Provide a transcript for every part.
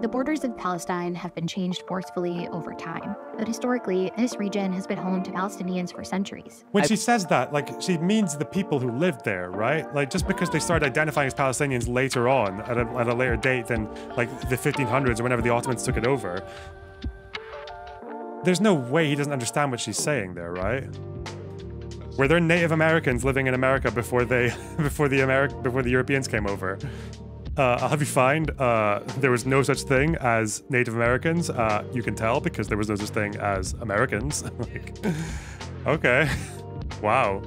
The borders of Palestine have been changed forcefully over time, but historically, this region has been home to Palestinians for centuries. When she says that, like, she means the people who lived there, right? Like, just because they started identifying as Palestinians later on, at a later date than, like, the 1500s or whenever the Ottomans took it over, there's no way he doesn't understand what she's saying there, right? Were there Native Americans living in America before the Europeans came over? I'll have you find there was no such thing as Native Americans. You can tell because there was no such thing as Americans. Like, okay. Wow.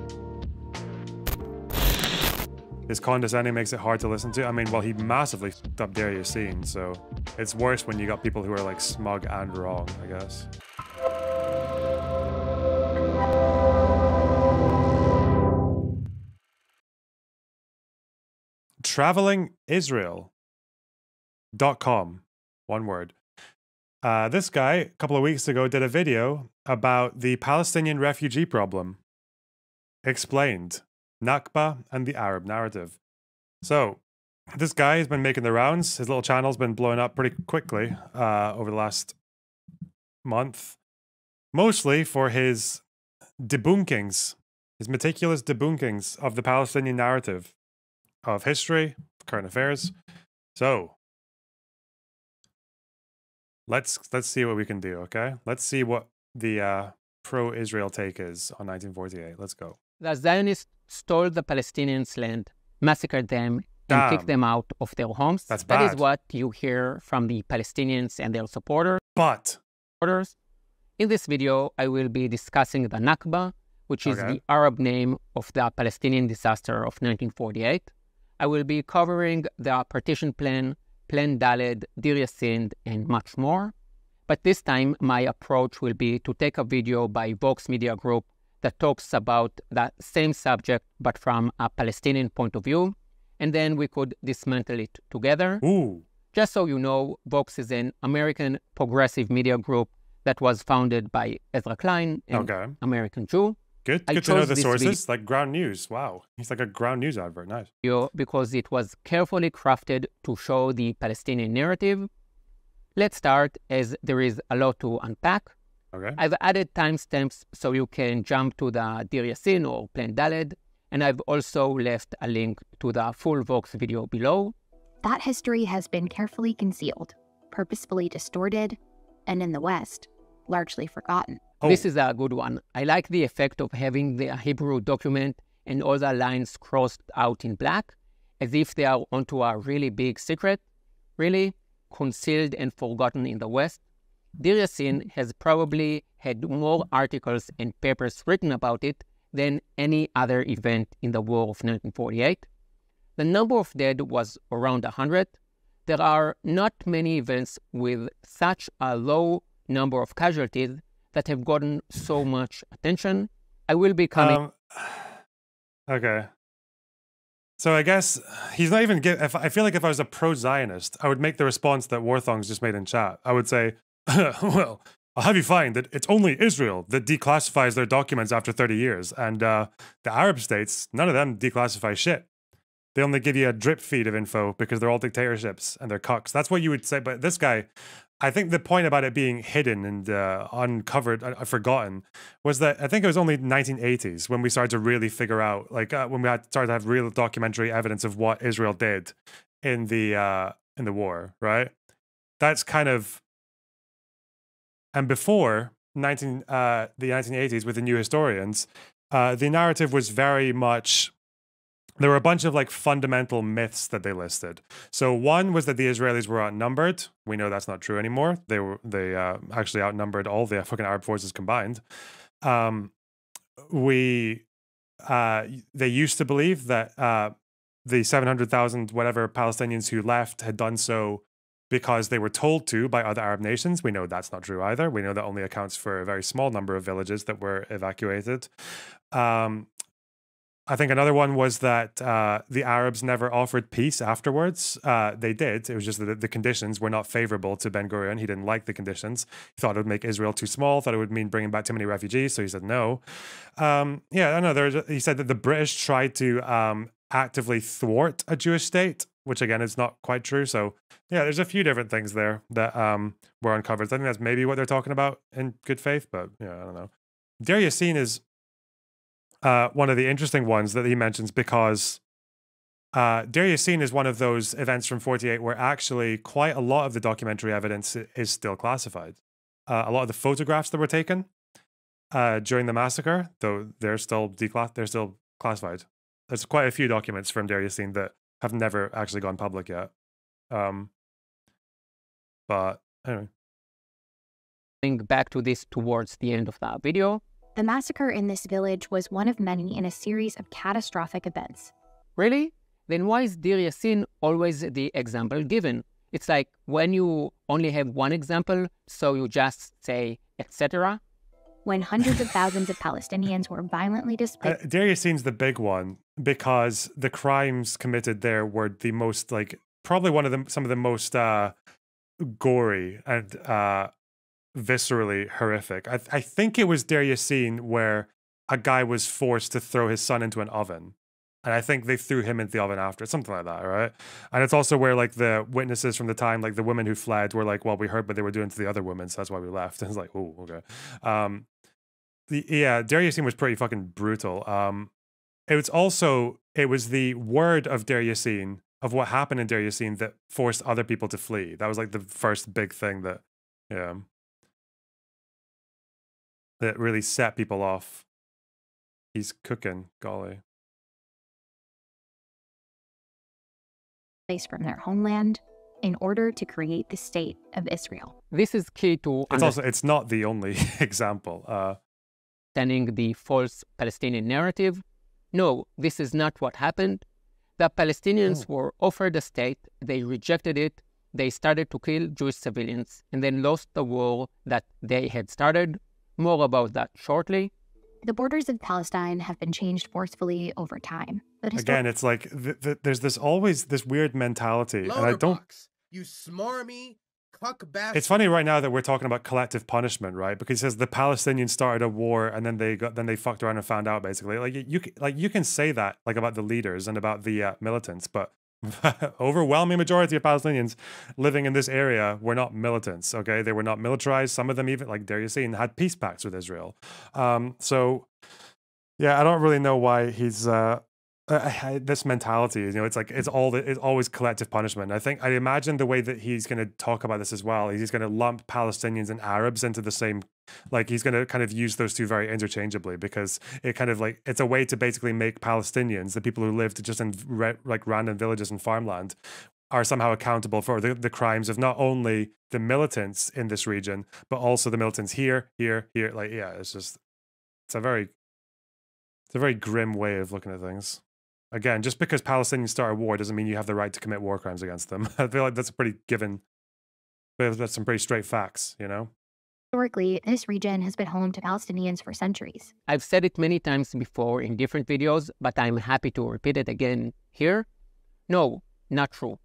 His condescending makes it hard to listen to. I mean, well, he massively f***ed up Darius scene, so it's worse when you got people who are like smug and wrong, I guess. TravelingIsrael.com. One word. This guy, a couple of weeks ago, did a video about the Palestinian refugee problem. Explained. Nakba and the Arab narrative. So, this guy has been making the rounds. His little channel's been blowing up pretty quickly over the last month. Mostly for his debunkings, his meticulous debunkings of the Palestinian narrative. Of history, current affairs. So let's see what we can do, okay? Let's see what the pro-Israel take is on 1948. Let's go. The Zionists stole the Palestinians' land, massacred them, and kicked them out of their homes. That's bad. That is what you hear from the Palestinians and their supporters. But in this video, I will be discussing the Nakba, which is the Arab name of the Palestinian disaster of 1948. I will be covering the partition plan, Plan Daled, Dir Yassin, and much more. But this time, my approach will be to take a video by Vox Media Group that talks about that same subject, but from a Palestinian point of view, and then we could dismantle it together. Ooh. Just so you know, Vox is an American progressive media group that was founded by Ezra Klein, an American Jew. Good to know the sources, like Ground News. Wow, he's like a Ground News advert. Nice. Because it was carefully crafted to show the Palestinian narrative. Let's start, as there is a lot to unpack. Okay. I've added timestamps so you can jump to the Dir Yassin or Plan Daled, and I've also left a link to the full Vox video below. That history has been carefully concealed, purposefully distorted, and in the West, largely forgotten. Oh. This is a good one. I like the effect of having the Hebrew document and all the lines crossed out in black, as if they are onto a really big secret, really concealed and forgotten in the West. Dir Yassin has probably had more articles and papers written about it than any other event in the war of 1948. The number of dead was around 100. There are not many events with such a low number of casualties that have gotten so much attention. I will be coming... Okay. So I guess he's not even... I feel like if I was a pro-Zionist, I would make the response that Warthong's just made in chat. I would say, well, I'll have you find that it's only Israel that declassifies their documents after 30 years. And the Arab states, none of them declassify shit. They only give you a drip feed of info because they're all dictatorships and they're cucks. That's what you would say. But this guy... I think the point about it being hidden and uncovered, forgotten, was that I think it was only 1980s when we started to really figure out, like when we started to have real documentary evidence of what Israel did in the war, right? That's kind of, and before the 1980s with the new historians, the narrative was very much. There were a bunch of like fundamental myths that they listed. So one was that the Israelis were outnumbered. We know that's not true anymore. They actually outnumbered all the fucking Arab forces combined. They used to believe that the 700,000 whatever Palestinians who left had done so because they were told to by other Arab nations. We know that's not true either. We know that only accounts for a very small number of villages that were evacuated. I think another one was that the Arabs never offered peace afterwards. They did. It was just that the conditions were not favorable to Ben Gurion. He didn't like the conditions. He thought it would make Israel too small, thought it would mean bringing back too many refugees, so he said no. Yeah, I know. He said that the British tried to actively thwart a Jewish state which again is not quite true. So yeah, there's a few different things there that were uncovered. So I think that's maybe what they're talking about in good faith, but yeah, I don't know. Deir Yassin is one of the interesting ones that he mentions because Deir Yassin is one of those events from 48 where actually quite a lot of the documentary evidence is still classified. A lot of the photographs that were taken during the massacre, though they're still classified. There's quite a few documents from Deir Yassin that have never actually gone public yet. But anyway. Back to this towards the end of the video. The massacre in this village was one of many in a series of catastrophic events. Really? Then why is Deir Yassin always the example given? It's like when you only have one example, so you just say, etc. When hundreds of thousands of Palestinians were violently displaced. Deir Yassin's the big one because the crimes committed there were the most, like, probably some of the most gory and viscerally horrific. I think it was Deir Yassin where a guy was forced to throw his son into an oven. And I think they threw him into the oven after, something like that, right? And it's also where, like, the witnesses from the time, like the women who fled were like, well, we heard what they were doing to the other women, so that's why we left. And it's like, oh, okay. Yeah, Deir Yassin was pretty fucking brutal. It was the word of Deir Yassin, of what happened in Deir Yassin, that forced other people to flee. That was like the first big thing that, yeah, that really set people off. He's cooking, golly. From their homeland in order to create the state of Israel. This is key to it's not the only example. Understanding the false Palestinian narrative. No, this is not what happened. The Palestinians were offered a state, they rejected it, they started to kill Jewish civilians, and then lost the war that they had started. More about that shortly. The borders of Palestine have been changed forcefully over time. But again, it's like there's always this weird mentality, Lonerbox, and I don't. You smarmy cuck bastard. It's funny right now that we're talking about collective punishment, right? Because he says the Palestinians started a war, and then they fucked around and found out. Basically, you can say that like about the leaders and about the militants, but overwhelming majority of Palestinians living in this area were not militants. Okay, they were not militarized. Some of them, even like Deir Yassin, had peace pacts with Israel. So yeah, I don't really know why he's this mentality. You know, it's like it's always collective punishment. I imagine the way that he's going to talk about this as well. He's going to lump Palestinians and Arabs into the same. Like he's going to kind of use those two very interchangeably because it kind of like it's a way to basically make Palestinians, the people who lived just in like random villages and farmland, are somehow accountable for the crimes of not only the militants in this region but also the militants here. Like yeah, it's a very grim way of looking at things. Again, just because Palestinians start a war doesn't mean you have the right to commit war crimes against them. I feel like that's a pretty given. That's some pretty straight facts, you know. Historically, this region has been home to Palestinians for centuries. I've said it many times before in different videos, but I'm happy to repeat it again here. No, not true.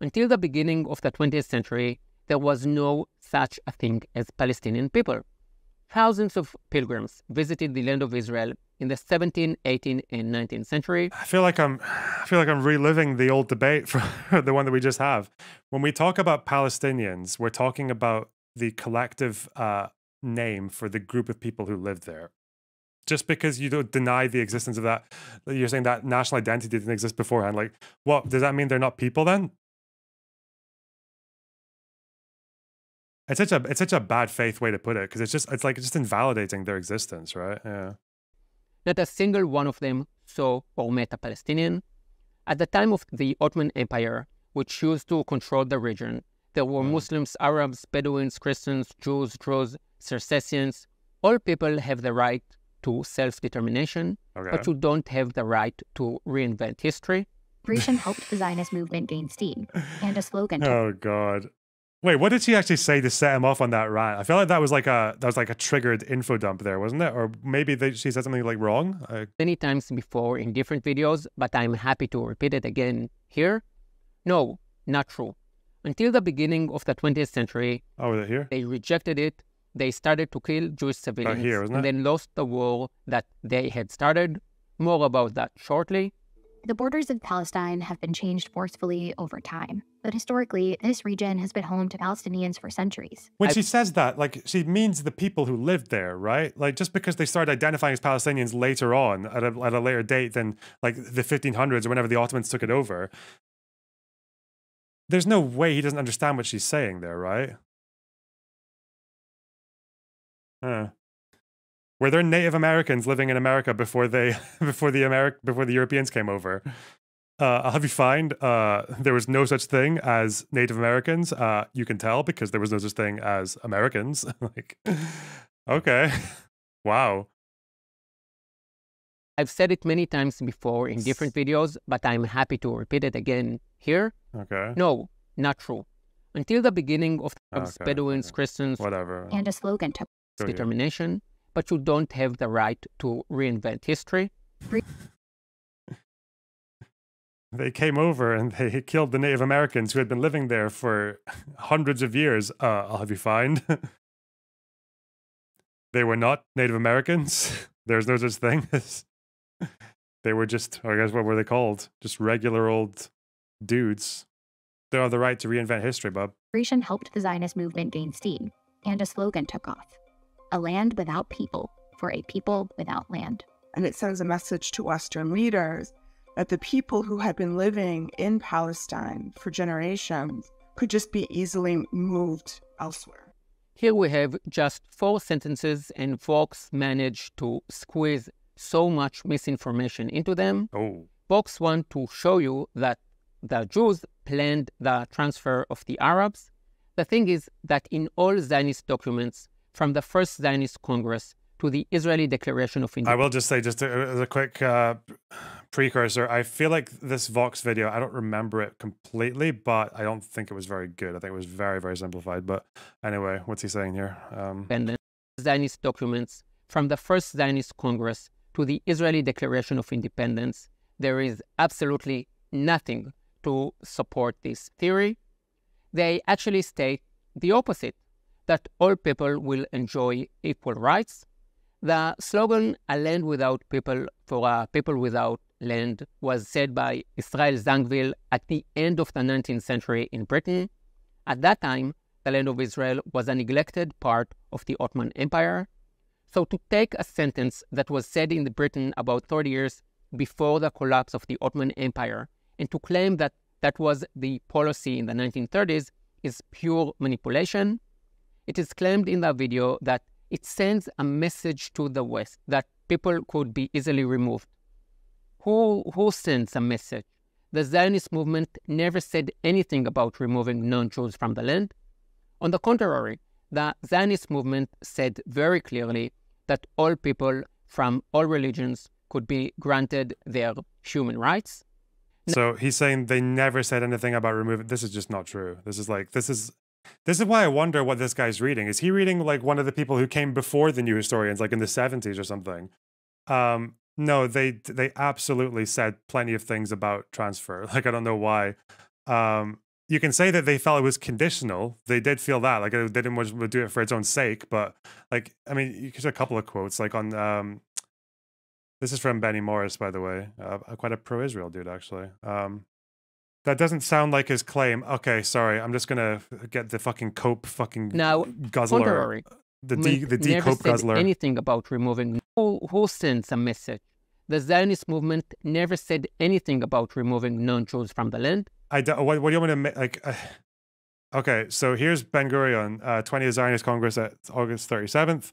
Until the beginning of the 20th century, there was no such a thing as Palestinian people. Thousands of pilgrims visited the land of Israel in the 17th, 18th, and 19th century. I feel like I'm reliving the old debate from the one that we just have. When we talk about Palestinians, we're talking about the collective name for the group of people who lived there. Just because you don't deny the existence of that, you're saying that national identity didn't exist beforehand. Like, what does that mean? They're not people then? It's such a bad faith way to put it because it's like just invalidating their existence, right? Yeah. Not a single one of them saw or met a Palestinian. At the time of the Ottoman Empire, which used to control the region, there were Muslims, Arabs, Bedouins, Christians, Jews, Druze, Circassians. All people have the right to self-determination, but you don't have the right to reinvent history. Migration helped the Zionist movement gain steam, and a slogan. Oh God. Wait, what did she actually say to set him off on that rant? I feel like that was like a triggered info dump there, wasn't it? Or maybe she said something like wrong? Many times before in different videos, but I'm happy to repeat it again here. No, not true. Until the beginning of the 20th century, was it here? They rejected it. They started to kill Jewish civilians here, wasn't it? And then lost the war that they had started. More about that shortly. The borders of Palestine have been changed forcefully over time, but historically, this region has been home to Palestinians for centuries. When she says that, like, she means the people who lived there, right? Like, just because they started identifying as Palestinians later on, at a later date than, like, the 1500s or whenever the Ottomans took it over, there's no way he doesn't understand what she's saying there, right? Were there Native Americans living in America before they before the Europeans came over? I'll have you find there was no such thing as Native Americans. You can tell because there was no such thing as Americans. Like, okay, wow. I've said it many times before in different videos, but I'm happy to repeat it again here. Okay. No, not true. Until the beginning of Bedouins, Christians, whatever, and a slogan took determination, but you don't have the right to reinvent history. They came over and they killed the Native Americans who had been living there for hundreds of years. I'll have you find. They were not Native Americans. There's no such thing as... They were just, I guess, what were they called? Just regular old dudes. They have the right to reinvent history, bub. Helped the Zionist movement gain steam, and a slogan took off. A land without people for a people without land. And it sends a message to Western leaders that the people who had been living in Palestine for generations could just be easily moved elsewhere. Here we have just 4 sentences, and Fox managed to squeeze so much misinformation into them. Fox want to show you that the Jews planned the transfer of the Arabs. The thing is that in all Zionist documents, from the first Zionist Congress to the Israeli Declaration of Independence. I will just say, just as a quick precursor, I feel like this Vox video, I don't remember it completely, but I don't think it was very good. I think it was very, very simplified. But anyway, what's he saying here? Zionist documents, from the first Zionist Congress to the Israeli Declaration of Independence, there is absolutely nothing to support this theory. They actually state the opposite, that all people will enjoy equal rights. The slogan, a land without people for a people without land, was said by Israel Zangwill at the end of the 19th century in Britain. At that time, the land of Israel was a neglected part of the Ottoman Empire. So to take a sentence that was said in Britain about 30 years before the collapse of the Ottoman Empire and to claim that that was the policy in the 1930s is pure manipulation. It is claimed in the video that it sends a message to the West that people could be easily removed. Who sends a message? The Zionist movement never said anything about removing non-Jews from the land. On the contrary, the Zionist movement said very clearly that all people from all religions could be granted their human rights. So he's saying they never said anything about removing... This is just not true. This is why I wonder what this guy's reading. Is he reading like one of the people who came before the new historians, like in the 70s or something? No, they absolutely said plenty of things about transfer. Like, I don't know why. You can say that they felt it was conditional. They did feel that. Like, they didn't want to do it for its own sake. But, like, I mean, you could a couple of quotes. Like on... this is from Benny Morris, by the way. Quite a pro-Israel dude, actually. That doesn't sound like his claim. Okay, sorry. I'm just gonna get the fucking cope fucking guzzler. The D cope guzzler. Anything about removing? Who sends a message? The Zionist movement never said anything about removing non-Jews from the land. What do you want me to like? Okay, so here's Ben Gurion, 20th Zionist Congress at August 37th.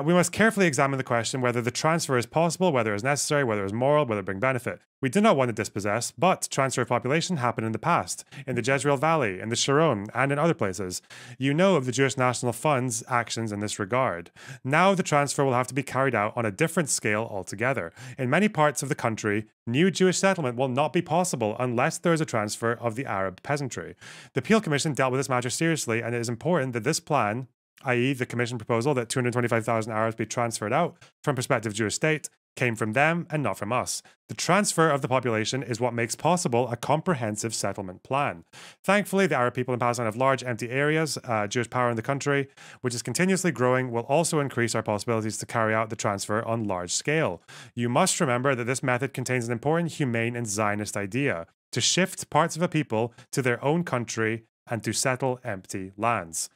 We must carefully examine the question whether the transfer is possible, whether it is necessary, whether it is moral, whether it bring benefit. We do not want to dispossess, but transfer of population happened in the past, in the Jezreel Valley, in the Sharon, and in other places. You know of the Jewish National Fund's actions in this regard. Now the transfer will have to be carried out on a different scale altogether. In many parts of the country, new Jewish settlement will not be possible unless there is a transfer of the Arab peasantry. The Peel Commission dealt with this matter seriously, and it is important that this plan, i.e. the Commission proposal that 225,000 Arabs be transferred out from prospective Jewish state, came from them and not from us. The transfer of the population is what makes possible a comprehensive settlement plan. Thankfully, the Arab people in Palestine have large empty areas. Jewish power in the country, which is continuously growing, will also increase our possibilities to carry out the transfer on large scale. You must remember that this method contains an important humane and Zionist idea: to shift parts of a people to their own country and to settle empty lands.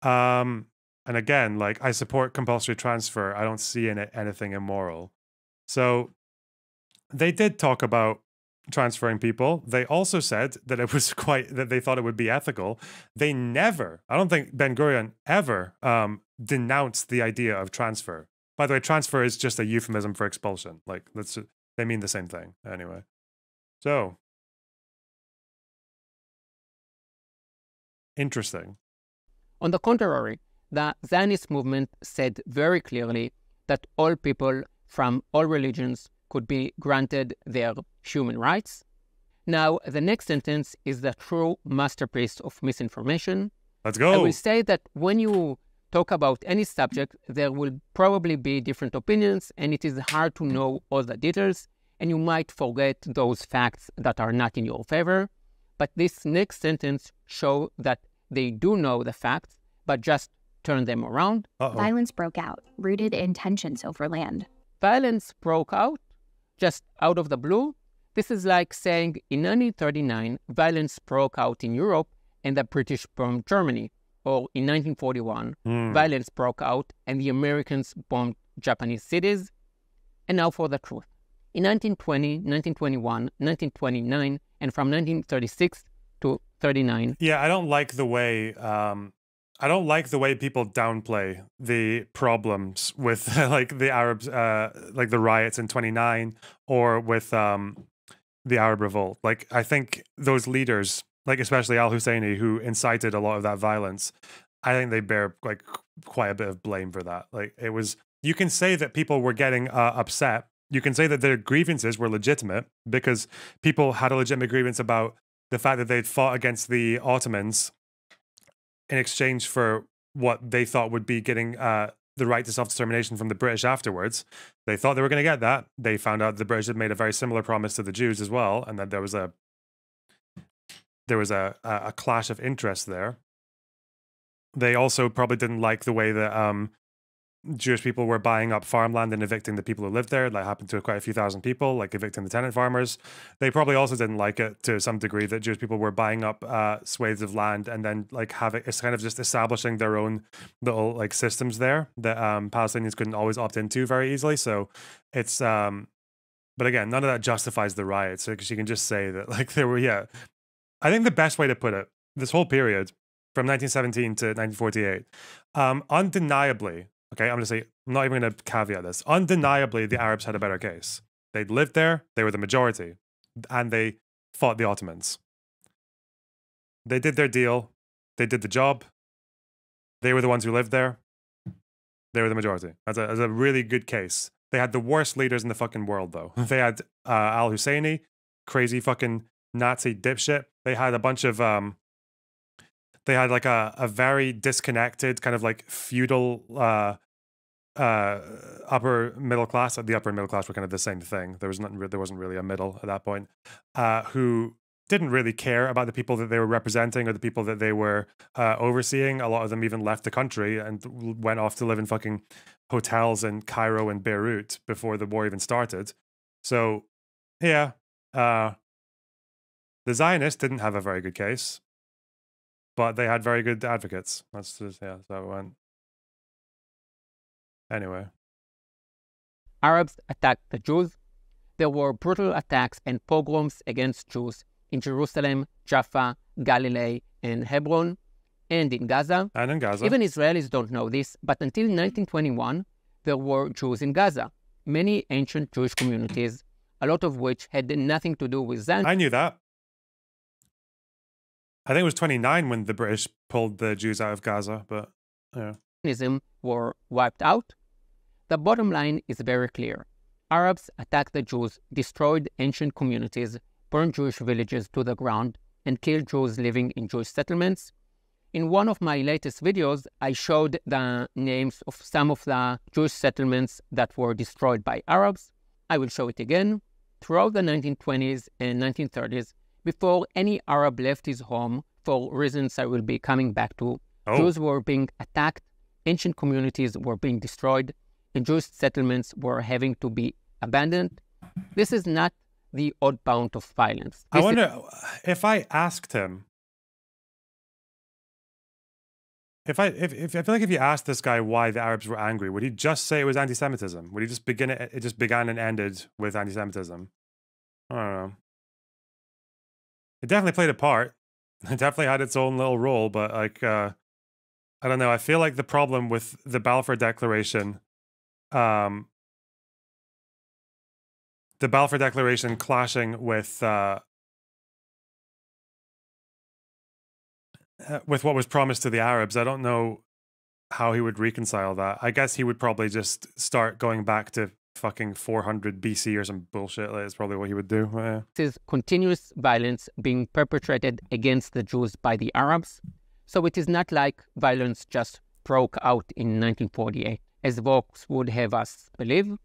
And again, like, I support compulsory transfer. I don't see in it anything immoral. So they did talk about transferring people. They also said that it was that they thought it would be ethical. They never, I don't think Ben Gurion ever denounced the idea of transfer. By the way, transfer is just a euphemism for expulsion. Like, they mean the same thing anyway. So, interesting. On the contrary, the Zionist movement said very clearly that all people from all religions could be granted their human rights. Now, the next sentence is the true masterpiece of misinformation. Let's go. I will say that when you talk about any subject, there will probably be different opinions, and it is hard to know all the details, and you might forget those facts that are not in your favor. But this next sentence shows that they do know the facts, but just turn them around. Violence broke out, rooted in tensions over land. Violence broke out, just out of the blue. This is like saying in 1939, violence broke out in Europe and the British bombed Germany. Or in 1941, violence broke out and the Americans bombed Japanese cities. And now for the truth. In 1920, 1921, 1929, and from 1936 to 39. Yeah, I don't like the way people downplay the problems with like the Arabs, like the riots in 29, or with the Arab revolt. Like, I think those leaders, like especially al-Husseini, who incited a lot of that violence, I think they bear like quite a bit of blame for that. Like, it was, you can say that people were getting upset. You can say that their grievances were legitimate because people had a legitimate grievance about the fact that they'd fought against the Ottomans in exchange for what they thought would be getting the right to self-determination from the British afterwards. They thought they were going to get that. They found out the British had made a very similar promise to the Jews as well, and that there was a clash of interest there. They also probably didn't like the way that Jewish people were buying up farmland and evicting the people who lived there. That happened to quite a few thousand people, like evicting the tenant farmers. They probably also didn't like it to some degree that Jewish people were buying up swathes of land and then like it's kind of just establishing their own little like systems there that Palestinians couldn't always opt into very easily. So it's but again, none of that justifies the riots, because you can just say that like there were, yeah. I think the best way to put it, this whole period from 1917 to 1948, undeniably, okay, I'm going to say, I'm not even going to caveat this. Undeniably, the Arabs had a better case. They'd lived there, they were the majority, and they fought the Ottomans. They did their deal, they did the job, they were the ones who lived there, they were the majority. That's a really good case. They had the worst leaders in the fucking world, though. They had al-Husseini, crazy fucking Nazi dipshit. They had a bunch of, they had like a very disconnected kind of like feudal upper middle class. The upper middle class were kind of the same thing. There wasn't really a middle at that point, who didn't really care about the people that they were representing or the people that they were overseeing. A lot of them even left the country and went off to live in fucking hotels in Cairo and Beirut before the war even started. So yeah, the Zionists didn't have a very good case, but they had very good advocates. That's just, yeah, that's how it went. Anyway. Arabs attacked the Jews. There were brutal attacks and pogroms against Jews in Jerusalem, Jaffa, Galilee, and Hebron, and in Gaza. And in Gaza. Even Israelis don't know this, but until 1921, there were Jews in Gaza. Many ancient Jewish communities, a lot of which had nothing to do with Zionism. I knew that. I think it was 29 when the British pulled the Jews out of Gaza, but yeah. Were wiped out. The bottom line is very clear. Arabs attacked the Jews, destroyed ancient communities, burned Jewish villages to the ground, and killed Jews living in Jewish settlements. In one of my latest videos, I showed the names of some of the Jewish settlements that were destroyed by Arabs. I will show it again. Throughout the 1920s and 1930s, before any Arab left his home, for reasons I will be coming back to, Jews were being attacked, ancient communities were being destroyed, and Jewish settlements were having to be abandoned. This is not the odd bout of violence. I wonder if I asked him, if I feel like if you asked this guy why the Arabs were angry, would he just say it was anti-Semitism? Would he just begin it just began and ended with anti-Semitism? I don't know. It definitely played a part. It definitely had its own little role, but like I don't know. I feel like the problem with the Balfour Declaration, clashing with what was promised to the Arabs. I don't know how he would reconcile that. I guess he would probably just start going back to fucking 400 BC or some bullshit. Like, that's probably what he would do. This is continuous violence being perpetrated against the Jews by the Arabs. So it is not like violence just broke out in 1948, as Vox would have us believe.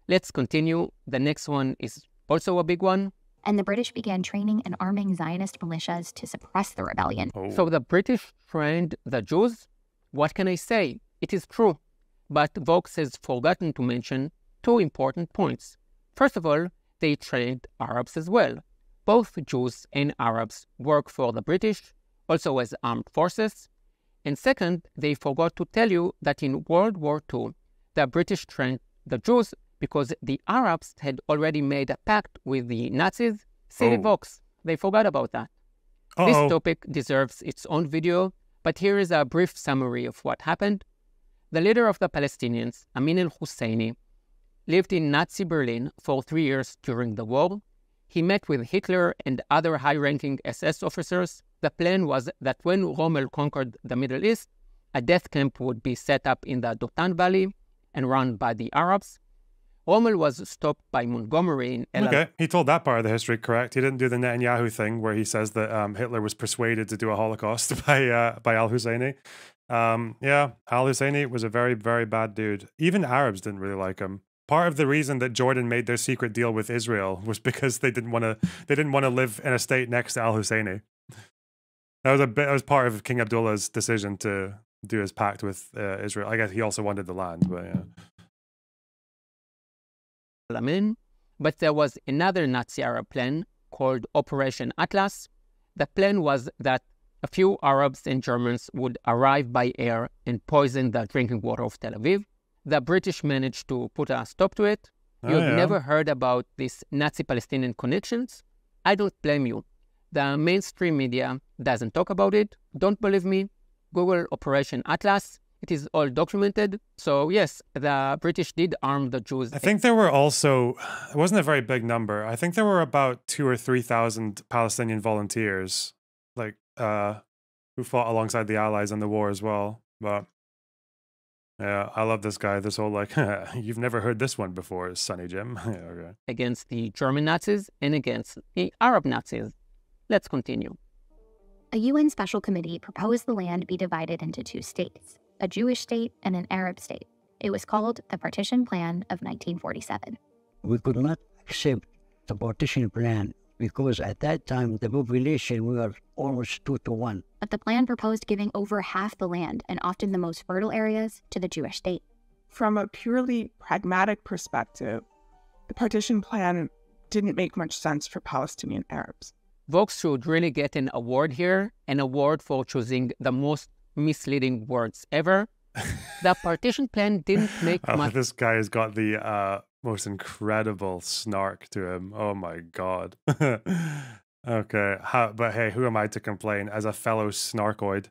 Let's continue. The next one is also a big one. And the British began training and arming Zionist militias to suppress the rebellion. So the British trained the Jews? What can I say? It is true. But Vox has forgotten to mention two important points. First of all, they trained Arabs as well. Both Jews and Arabs work for the British, also as armed forces. And second, they forgot to tell you that in World War II, the British trained the Jews because the Arabs had already made a pact with the Nazis. Silly Vox, they forgot about that. This topic deserves its own video, but here is a brief summary of what happened. The leader of the Palestinians, Amin al-Husseini, lived in Nazi Berlin for 3 years during the war. He met with Hitler and other high-ranking SS officers. The plan was that when Rommel conquered the Middle East, a death camp would be set up in the Dotan Valley and run by the Arabs. Rommel was stopped by Montgomery in El Okay, he told that part of the history correct. He didn't do the Netanyahu thing where he says that Hitler was persuaded to do a Holocaust by al-Husseini. Yeah, al-Husseini was a very, very bad dude. Even Arabs didn't really like him. Part of the reason that Jordan made their secret deal with Israel was because they didn't want to live in a state next to al-Husseini. That was part of King Abdullah's decision to do his pact with Israel. I guess he also wanted the land, but yeah. But there was another Nazi Arab plan called Operation Atlas. The plan was that a few Arabs and Germans would arrive by air and poison the drinking water of Tel Aviv. The British managed to put a stop to it. You've never heard about these Nazi-Palestinian connections? I don't blame you. The mainstream media doesn't talk about it. Don't believe me? Google Operation Atlas. It is all documented. So yes, the British did arm the Jews. I think there were also, it wasn't a very big number. I think there were about 2,000 or 3,000 Palestinian volunteers, like who fought alongside the Allies in the war as well. But yeah, I love this guy. This whole like, you've never heard this one before, Sonny Jim. Yeah, okay. Against the German Nazis and against the Arab Nazis. Let's continue. A UN special committee proposed the land be divided into two states, a Jewish state and an Arab state. It was called the Partition Plan of 1947. We could not accept the partition plan because at that time the population we were almost 2 to 1. But the plan proposed giving over half the land and often the most fertile areas to the Jewish state. From a purely pragmatic perspective, the partition plan didn't make much sense for Palestinian Arabs. Vox should really get an award here, an award for choosing the most misleading words ever. The partition plan didn't make much. This guy has got the most incredible snark to him. Oh my god. Okay, but hey, who am I to complain as a fellow snarkoid?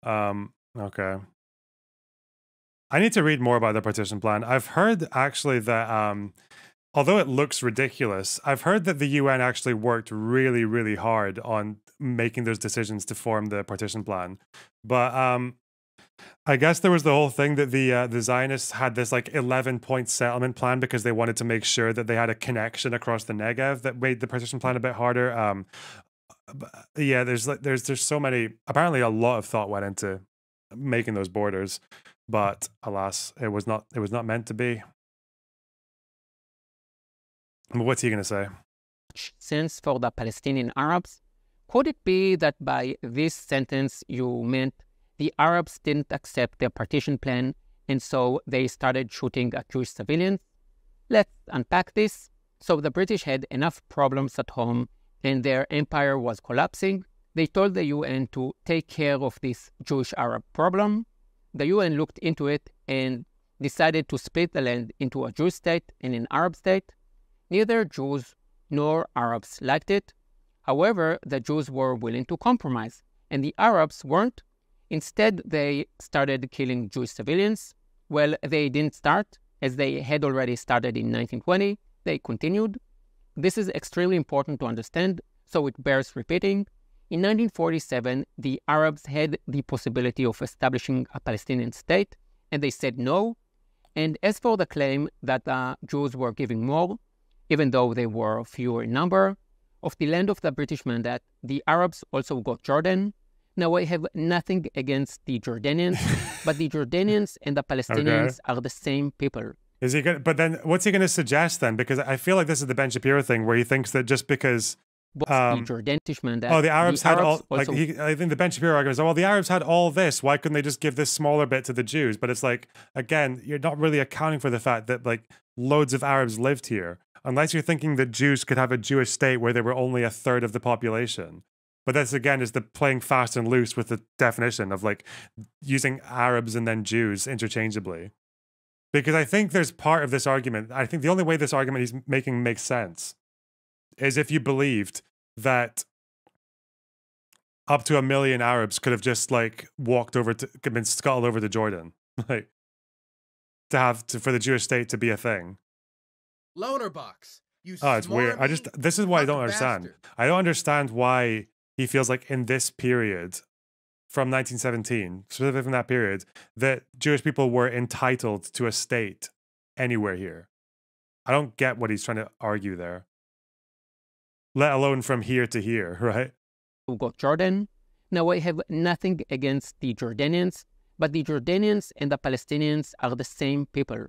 Okay. I need to read more about the partition plan. I've heard actually that although it looks ridiculous, I've heard that the UN actually worked really, really hard on making those decisions to form the partition plan. But I guess there was the whole thing that the Zionists had this like 11-point settlement plan because they wanted to make sure that they had a connection across the Negev that made the partition plan a bit harder. Yeah, there's so many. Apparently, a lot of thought went into making those borders, but alas, it was not meant to be. What's he going to say? Sense for the Palestinian Arabs. Could it be that by this sentence you meant the Arabs didn't accept their partition plan and so they started shooting at Jewish civilians? Let's unpack this. So the British had enough problems at home and their empire was collapsing. They told the UN to take care of this Jewish-Arab problem. The UN looked into it and decided to split the land into a Jewish state and an Arab state. Neither Jews nor Arabs liked it. However, the Jews were willing to compromise, and the Arabs weren't. Instead, they started killing Jewish civilians. Well, they didn't start, as they had already started in 1920. They continued. This is extremely important to understand, so it bears repeating. In 1947, the Arabs had the possibility of establishing a Palestinian state, and they said no. And as for the claim that the Jews were giving more, even though they were fewer in number, of the land of the British Mandate, the Arabs also got Jordan. Now, I have nothing against the Jordanians, but the Jordanians and the Palestinians are the same people. Is he good? But then what's he going to suggest then? Because I feel like this is the Ben Shapiro thing where he thinks that just because... the Jordanian Mandate, the Arabs had all... Also, I think the Ben Shapiro argument is, well, the Arabs had all this. Why couldn't they just give this smaller bit to the Jews? But it's like, again, you're not really accounting for the fact that like loads of Arabs lived here. Unless you're thinking that Jews could have a Jewish state where they were only a third of the population. But this, again, is the playing fast and loose with the definition of like using Arabs and then Jews interchangeably. Because I think there's part of this argument, I think the only way this argument he's making makes sense is if you believed that up to 1 million Arabs could have just like walked over to, could have been scuttled over to Jordan, like for the Jewish state to be a thing. Lonerbox. You Oh, it's weird. This is why I don't understand. bastard. I don't understand why he feels like in this period from 1917, specifically from that period, that Jewish people were entitled to a state anywhere here. I don't get what he's trying to argue there. Let alone from here to here, right? who got Jordan. Now, I have nothing against the Jordanians, but the Jordanians and the Palestinians are the same people.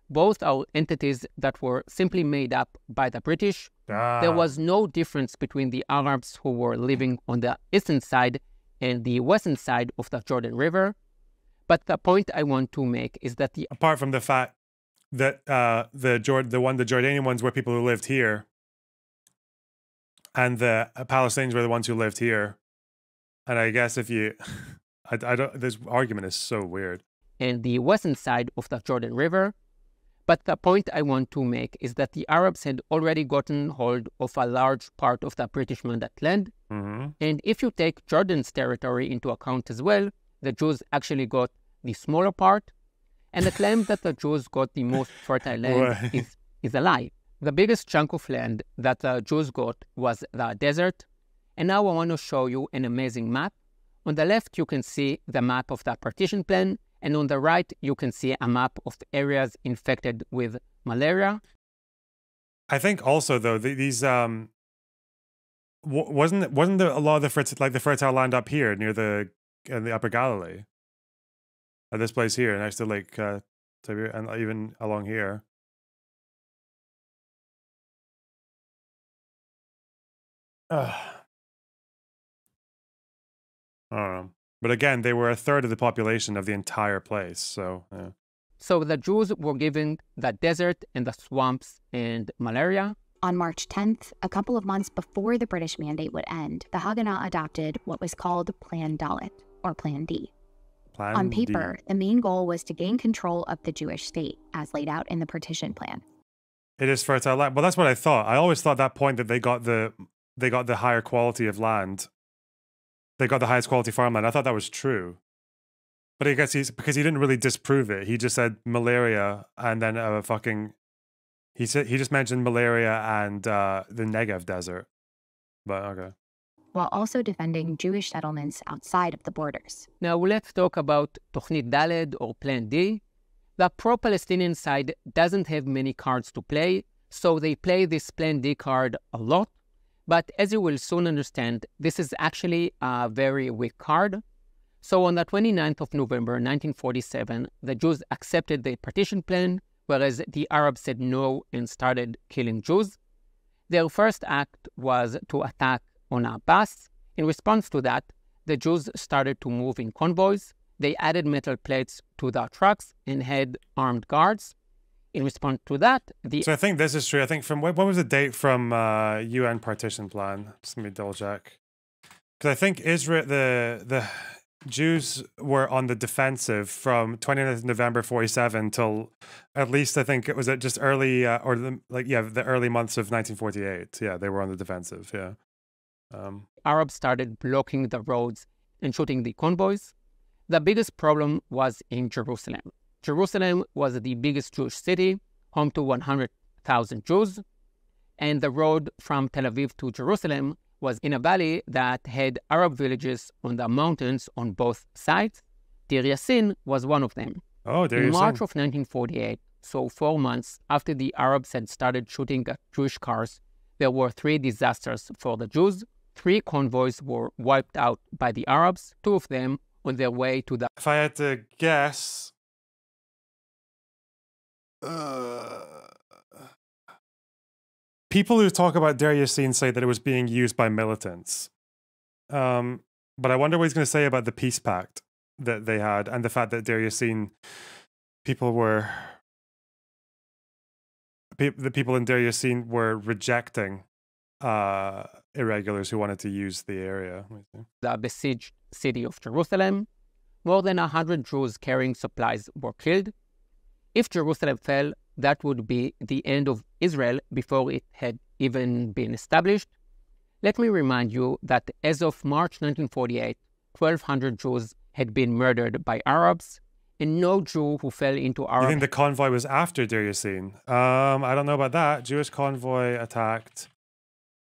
Both are entities that were simply made up by the British. There was no difference between the Arabs who were living on the eastern side and the western side of the Jordan River. But the point I want to make is that apart from the fact that the Jordanian ones were people who lived here, and the Palestinians were the ones who lived here. And I guess if you, I don't. This argument is so weird. And the western side of the Jordan River. But the point I want to make is that the Arabs had already gotten hold of a large part of the British Mandate land. And if you take Jordan's territory into account as well, the Jews actually got the smaller part. And the claim that the Jews got the most fertile land is a lie. The biggest chunk of land that the Jews got was the desert. And now I want to show you an amazing map. On the left, you can see the map of the partition plan. And on the right, you can see a map of areas infected with malaria. I think also though these wasn't there a lot of the fertile land up here near the Upper Galilee, this place here next to Lake Tiberias, and even along here. I don't know. But again, they were a third of the population of the entire place. So, yeah. So the Jews were given the desert and the swamps and malaria. On March 10th, a couple of months before the British mandate would end, the Haganah adopted what was called Plan Dalet, or Plan D. On paper, the main goal was to gain control of the Jewish state, as laid out in the partition plan. It is fertile land. Well, that's what I thought. I always thought that point that they got the higher quality of land. They got the highest quality farmland. I thought that was true. But I guess because he didn't really disprove it. He just said malaria and then he just mentioned malaria and the Negev desert. But okay. While also defending Jewish settlements outside of the borders. Now let's talk about Tochnit Daled or Plan D. The pro-Palestinian side doesn't have many cards to play, so they play this Plan D card a lot. But as you will soon understand, this is actually a very weak card. So on the 29th of November 1947, the Jews accepted the partition plan, whereas the Arabs said no and started killing Jews. Their first act was to attack on a bus. In response to that, the Jews started to move in convoys. They added metal plates to their trucks and had armed guards. In response to that, So I think this is true. I think from when was the date from UN partition plan? Just let me double check. Because I think Israel, the Jews were on the defensive from 29th November 47 till at least I think it was just early the early months of 1948. Yeah, they were on the defensive. Yeah. Arabs started blocking the roads and shooting the convoys. The biggest problem was in Jerusalem. Jerusalem was the biggest Jewish city, home to 100,000 Jews, and the road from Tel Aviv to Jerusalem was in a valley that had Arab villages on the mountains on both sides. Deir Yassin was one of them. Oh, Deir Yassin. In March of 1948, so 4 months after the Arabs had started shooting at Jewish cars, there were 3 disasters for the Jews. 3 convoys were wiped out by the Arabs, 2 of them on their way to the... If I had to guess... people who talk about Deir Yassin say that it was being used by militants. But I wonder what he's going to say about the peace pact that they had and the fact that Deir Yassin, the people in Deir Yassin were rejecting irregulars who wanted to use the area. The besieged city of Jerusalem. More than 100 Jews carrying supplies were killed. If Jerusalem fell, that would be the end of Israel before it had even been established. Let me remind you that as of March 1948, 1,200 Jews had been murdered by Arabs, and no Jew who fell into Arab... You think the convoy was after Deir Yassin? I don't know about that. Jewish convoy attacked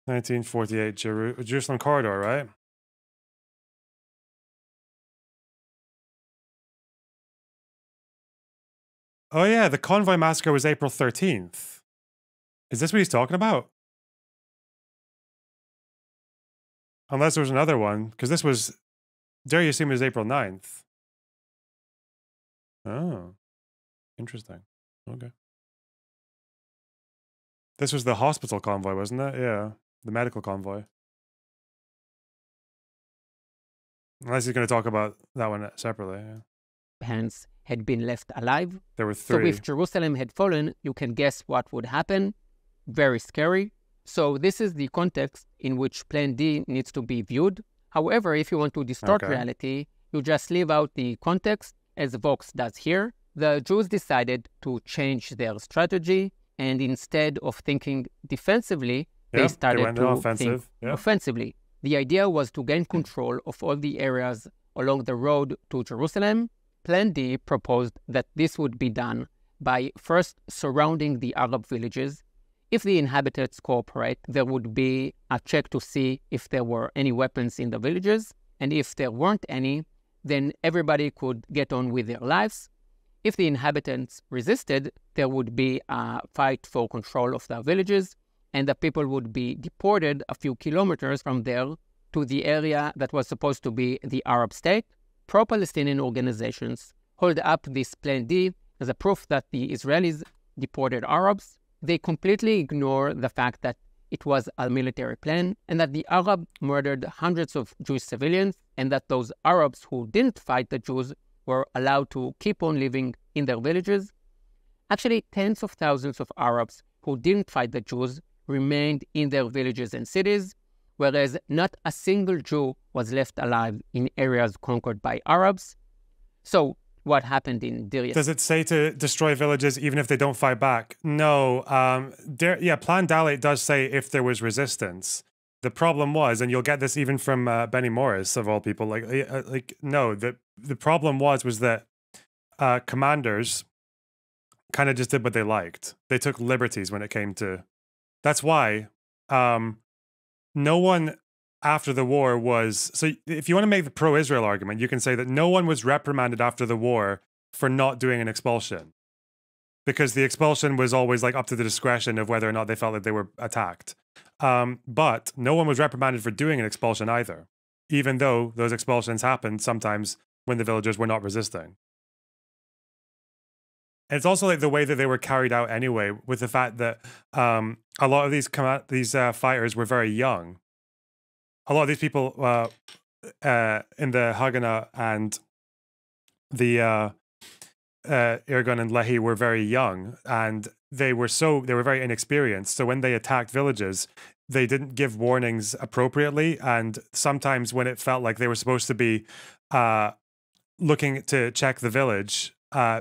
1948 Jerusalem corridor, right? Oh yeah, the convoy massacre was April 13th. Is this what he's talking about? Unless there was another one, because this was... Deir Yassin was April 9th. Oh. Interesting. Okay. This was the hospital convoy, wasn't it? Yeah. The medical convoy. Unless he's going to talk about that one separately. Yeah. Hands had been left alive. There were 3. So if Jerusalem had fallen, you can guess what would happen. Very scary. So this is the context in which Plan D needs to be viewed. However, if you want to distort reality, you just leave out the context, as Vox does here. The Jews decided to change their strategy, and instead of thinking defensively, they started to think offensively. The idea was to gain control of all the areas along the road to Jerusalem. Plan D proposed that this would be done by first surrounding the Arab villages. If the inhabitants cooperate, there would be a check to see if there were any weapons in the villages, and if there weren't any, then everybody could get on with their lives. If the inhabitants resisted, there would be a fight for control of the villages, and the people would be deported a few kilometers from there to the area that was supposed to be the Arab state. Pro-Palestinian organizations hold up this Plan D as a proof that the Israelis deported Arabs. They completely ignore the fact that it was a military plan and that the Arab murdered hundreds of Jewish civilians, and that those Arabs who didn't fight the Jews were allowed to keep on living in their villages. Actually, tens of thousands of Arabs who didn't fight the Jews remained in their villages and cities, whereas not a single Jew was left alive in areas conquered by Arabs. So what happened in Deir Yassin? Does it say to destroy villages even if they don't fight back? No. Plan Dalet does say if there was resistance. The problem was, and you'll get this even from Benny Morris, of all people, the problem was that commanders kind of just did what they liked. They took liberties when it came to... That's why no one after the war was... So if you want to make the pro-Israel argument, you can say that no one was reprimanded after the war for not doing an expulsion. Because the expulsion was always up to the discretion of whether or not they felt that they were attacked. But no one was reprimanded for doing an expulsion either, even though those expulsions happened sometimes when the villagers were not resisting. And it's also like the way that they were carried out anyway, with the fact that a lot of these fighters were very young. A lot of these people in the Haganah and the Irgun and Lehi were very young, and they were very inexperienced. So when they attacked villages, they didn't give warnings appropriately, and sometimes when it felt like they were supposed to be looking to check the village,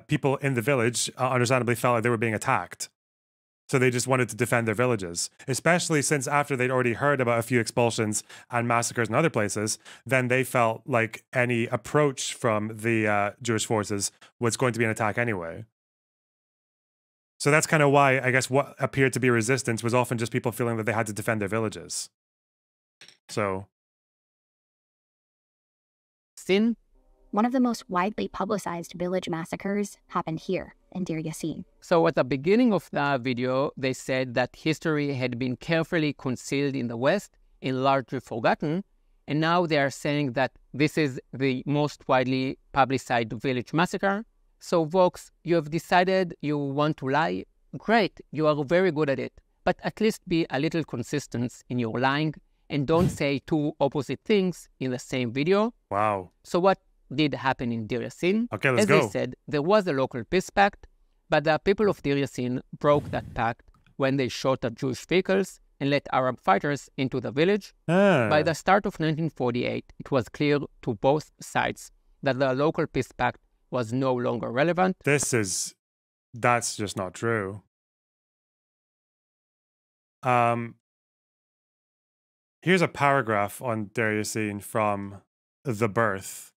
people in the village understandably felt like they were being attacked. So they just wanted to defend their villages, especially since after they'd already heard about a few expulsions and massacres in other places, then they felt like any approach from the Jewish forces was going to be an attack anyway. So that's kind of why, I guess, what appeared to be resistance was often just people feeling that they had to defend their villages. So. Sin. One of the most widely publicized village massacres happened here in Deir Yassin. So at the beginning of the video, they said that history had been carefully concealed in the West and largely forgotten. And now they are saying that this is the most widely publicized village massacre. So Vox, you have decided you want to lie? Great, you are very good at it. But at least be a little consistent in your lying and don't say two opposite things in the same video. Wow. So what did happen in Deir Yassin? Okay, let's go. As I said, there was a local peace pact, but the people of Deir Yassin broke that pact when they shot at Jewish vehicles and let Arab fighters into the village. By the start of 1948, it was clear to both sides that the local peace pact was no longer relevant. That's just not true. Here's a paragraph on Deir Yassin from The Birth.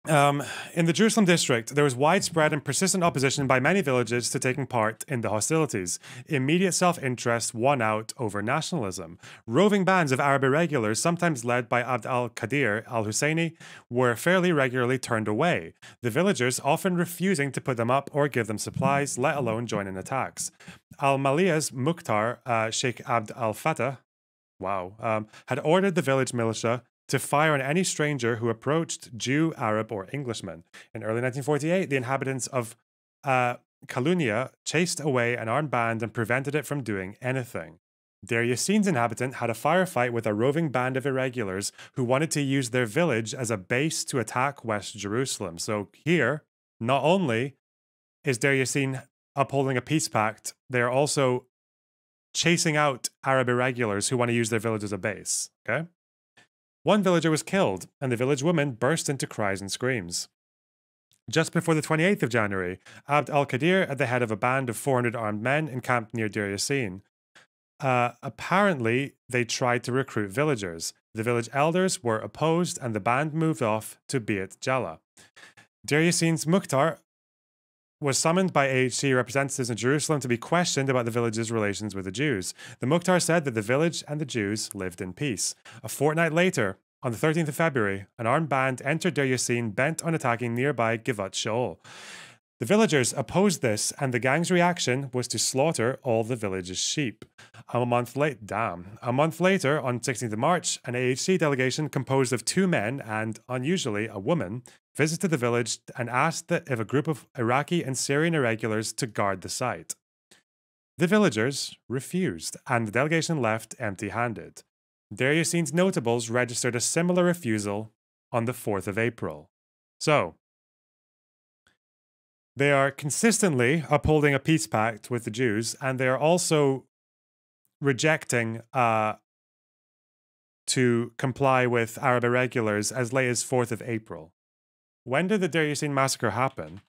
In the Jerusalem district, there was widespread and persistent opposition by many villages to taking part in the hostilities. Immediate self-interest won out over nationalism. Roving bands of Arab irregulars, sometimes led by Abd al-Qadir al-Husseini, were fairly regularly turned away, the villagers often refusing to put them up or give them supplies, let alone join in attacks. Al-Malia's Mukhtar, Sheikh Abd al-Fattah, had ordered the village militia to fire on any stranger who approached, Jew, Arab, or Englishman. In early 1948, the inhabitants of Kalunia chased away an armed band and prevented it from doing anything. Deir Yassin's inhabitant had a firefight with a roving band of irregulars who wanted to use their village as a base to attack West Jerusalem. So here, not only is Deir Yassin upholding a peace pact, they're also chasing out Arab irregulars who want to use their village as a base, okay? One villager was killed, and the village women burst into cries and screams. Just before the 28th of January, Abd al-Qadir, at the head of a band of 400 armed men, encamped near Deir Yassin. Apparently, they tried to recruit villagers. The village elders were opposed, and the band moved off to Beit Jala. Deir Yassin's Mukhtar was summoned by AHC representatives in Jerusalem to be questioned about the village's relations with the Jews. The Mukhtar said that the village and the Jews lived in peace. A fortnight later, on the 13th of February, an armed band entered Deir Yassin bent on attacking nearby Givat Shaul. The villagers opposed this, and the gang's reaction was to slaughter all the village's sheep. A month later, on 16th of March, an AHC delegation composed of 2 men and, unusually, a woman, visited the village and asked that if a group of Iraqi and Syrian irregulars to guard the site. The villagers refused, and the delegation left empty-handed. Deir Yassin's notables registered a similar refusal on the 4th of April. So, they are consistently upholding a peace pact with the Jews, and they are also rejecting to comply with Arab irregulars as late as 4th of April. When did the Deir Yassin massacre happen?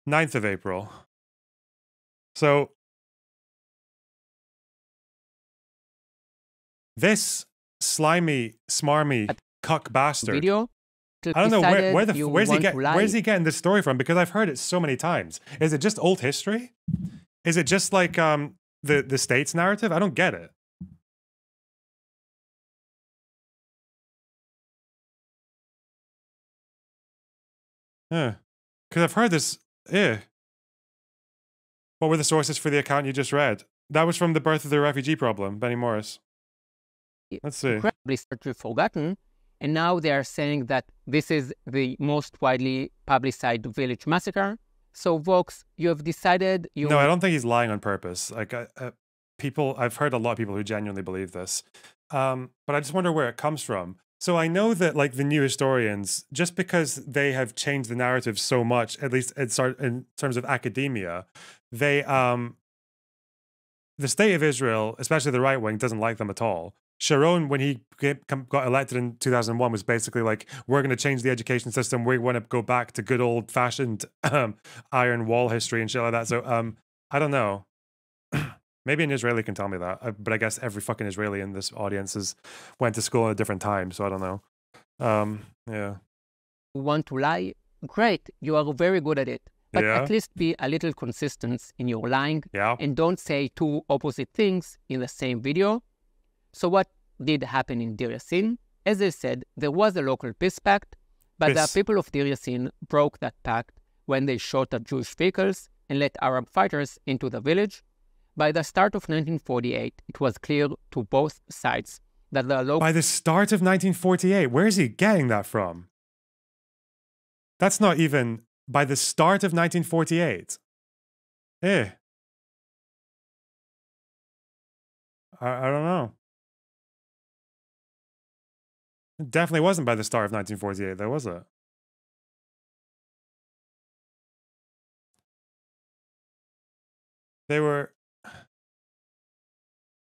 9th of April. So, this slimy, smarmy, cuck bastard. Video. I don't know where's he getting this story from, because I've heard it so many times. Is it just old history? Is it just like the state's narrative? I don't get it. Because I've heard this. What were the sources for the account you just read? That was from The Birth of the Refugee Problem, Benny Morris. Let's see. Incredibly forgotten. And now they are saying that this is the most widely publicized village massacre. So, Vox, you have decided you... No, I don't think he's lying on purpose. Like, I've heard a lot of people who genuinely believe this. But I just wonder where it comes from. So I know that, like, the new historians, just because they have changed the narrative so much, at least in terms of academia, they, the state of Israel, especially the right wing, doesn't like them at all. Sharon, when he got elected in 2001, was basically like, we're going to change the education system. We want to go back to good old-fashioned iron wall history and shit like that. So I don't know. Maybe an Israeli can tell me that. But I guess every fucking Israeli in this audience went to school at a different time. So I don't know. Yeah. Want to lie? Great. You are very good at it. But at least be a little consistent in your lying. Yeah. And don't say two opposite things in the same video. So what did happen in Deir Yassin? As I said, there was a local peace pact, but the people of Deir Yassin broke that pact when they shot at Jewish vehicles and let Arab fighters into the village. By the start of 1948, it was clear to both sides that the local... By the start of 1948? Where is he getting that from? That's not even... By the start of 1948? I don't know. It definitely wasn't by the start of 1948, though, was it? They were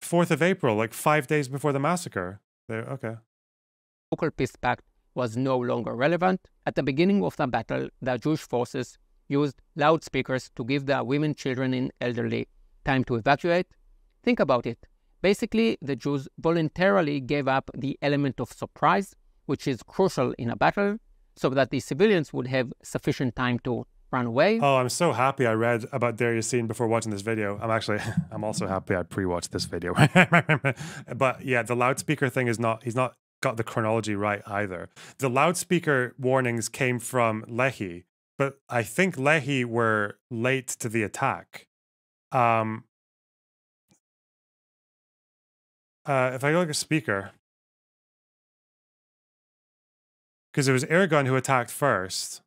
4th of April, like 5 days before the massacre. Okay. Local peace pact was no longer relevant. At the beginning of the battle, the Jewish forces used loudspeakers to give the women, children, and elderly time to evacuate. Think about it. Basically, the Jews voluntarily gave up the element of surprise, which is crucial in a battle, so that the civilians would have sufficient time to run away. Oh, I'm so happy I read about Deir Yassin before watching this video. I'm also happy I pre-watched this video. But yeah, the loudspeaker thing he's not got the chronology right either. The loudspeaker warnings came from Lehi, but I think Lehi were late to the attack. If I look at speaker, because it was Ergun who attacked first.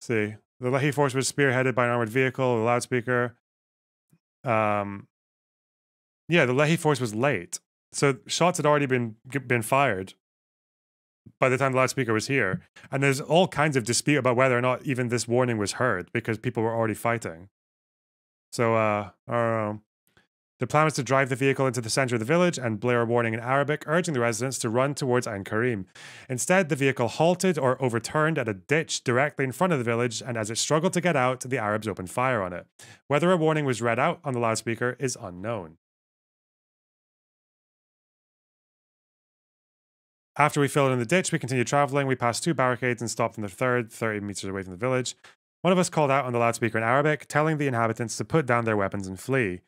See, the Lehi force was spearheaded by an armored vehicle, a loudspeaker. Yeah, the Lehi force was late, so shots had already been fired by the time the loudspeaker was here, and there's all kinds of dispute about whether or not even this warning was heard because people were already fighting. So I don't know. The plan was to drive the vehicle into the center of the village and blare a warning in Arabic, urging the residents to run towards Ain Karim. Instead, the vehicle halted or overturned at a ditch directly in front of the village, and as it struggled to get out, the Arabs opened fire on it. Whether a warning was read out on the loudspeaker is unknown. After we filled in the ditch, we continued traveling. We passed 2 barricades and stopped in the third, 30 meters away from the village. One of us called out on the loudspeaker in Arabic, telling the inhabitants to put down their weapons and flee.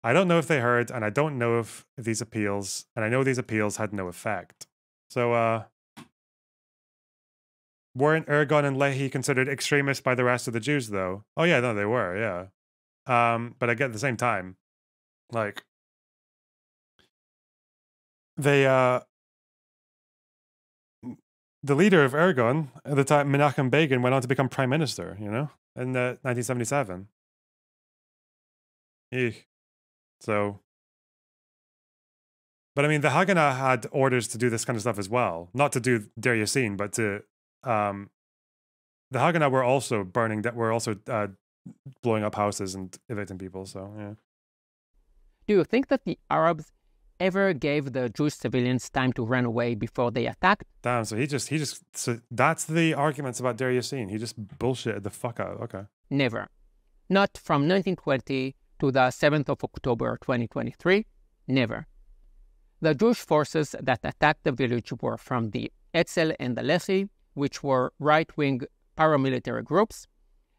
I don't know if they heard, and I don't know if these appeals, and I know these appeals had no effect. So, weren't Ergun and Lehi considered extremists by the rest of the Jews, though? Oh yeah, no, they were, yeah. But I get at the same time, like, they, the leader of Ergun at the time, Menachem Begin, went on to become prime minister, you know, in 1977. Eek. So, but I mean, the Haganah had orders to do this kind of stuff as well. Not to do Deir Yassin, but to, the Haganah were also blowing up houses and evicting people, so, yeah. Do you think that the Arabs ever gave the Jewish civilians time to run away before they attacked? Damn, so so that's the arguments about Deir Yassin. He just bullshitted the fuck out, okay. Never. Not from 1920 to the 7th of October 2023, never. The Jewish forces that attacked the village were from the Etzel and the Lehi, which were right-wing paramilitary groups.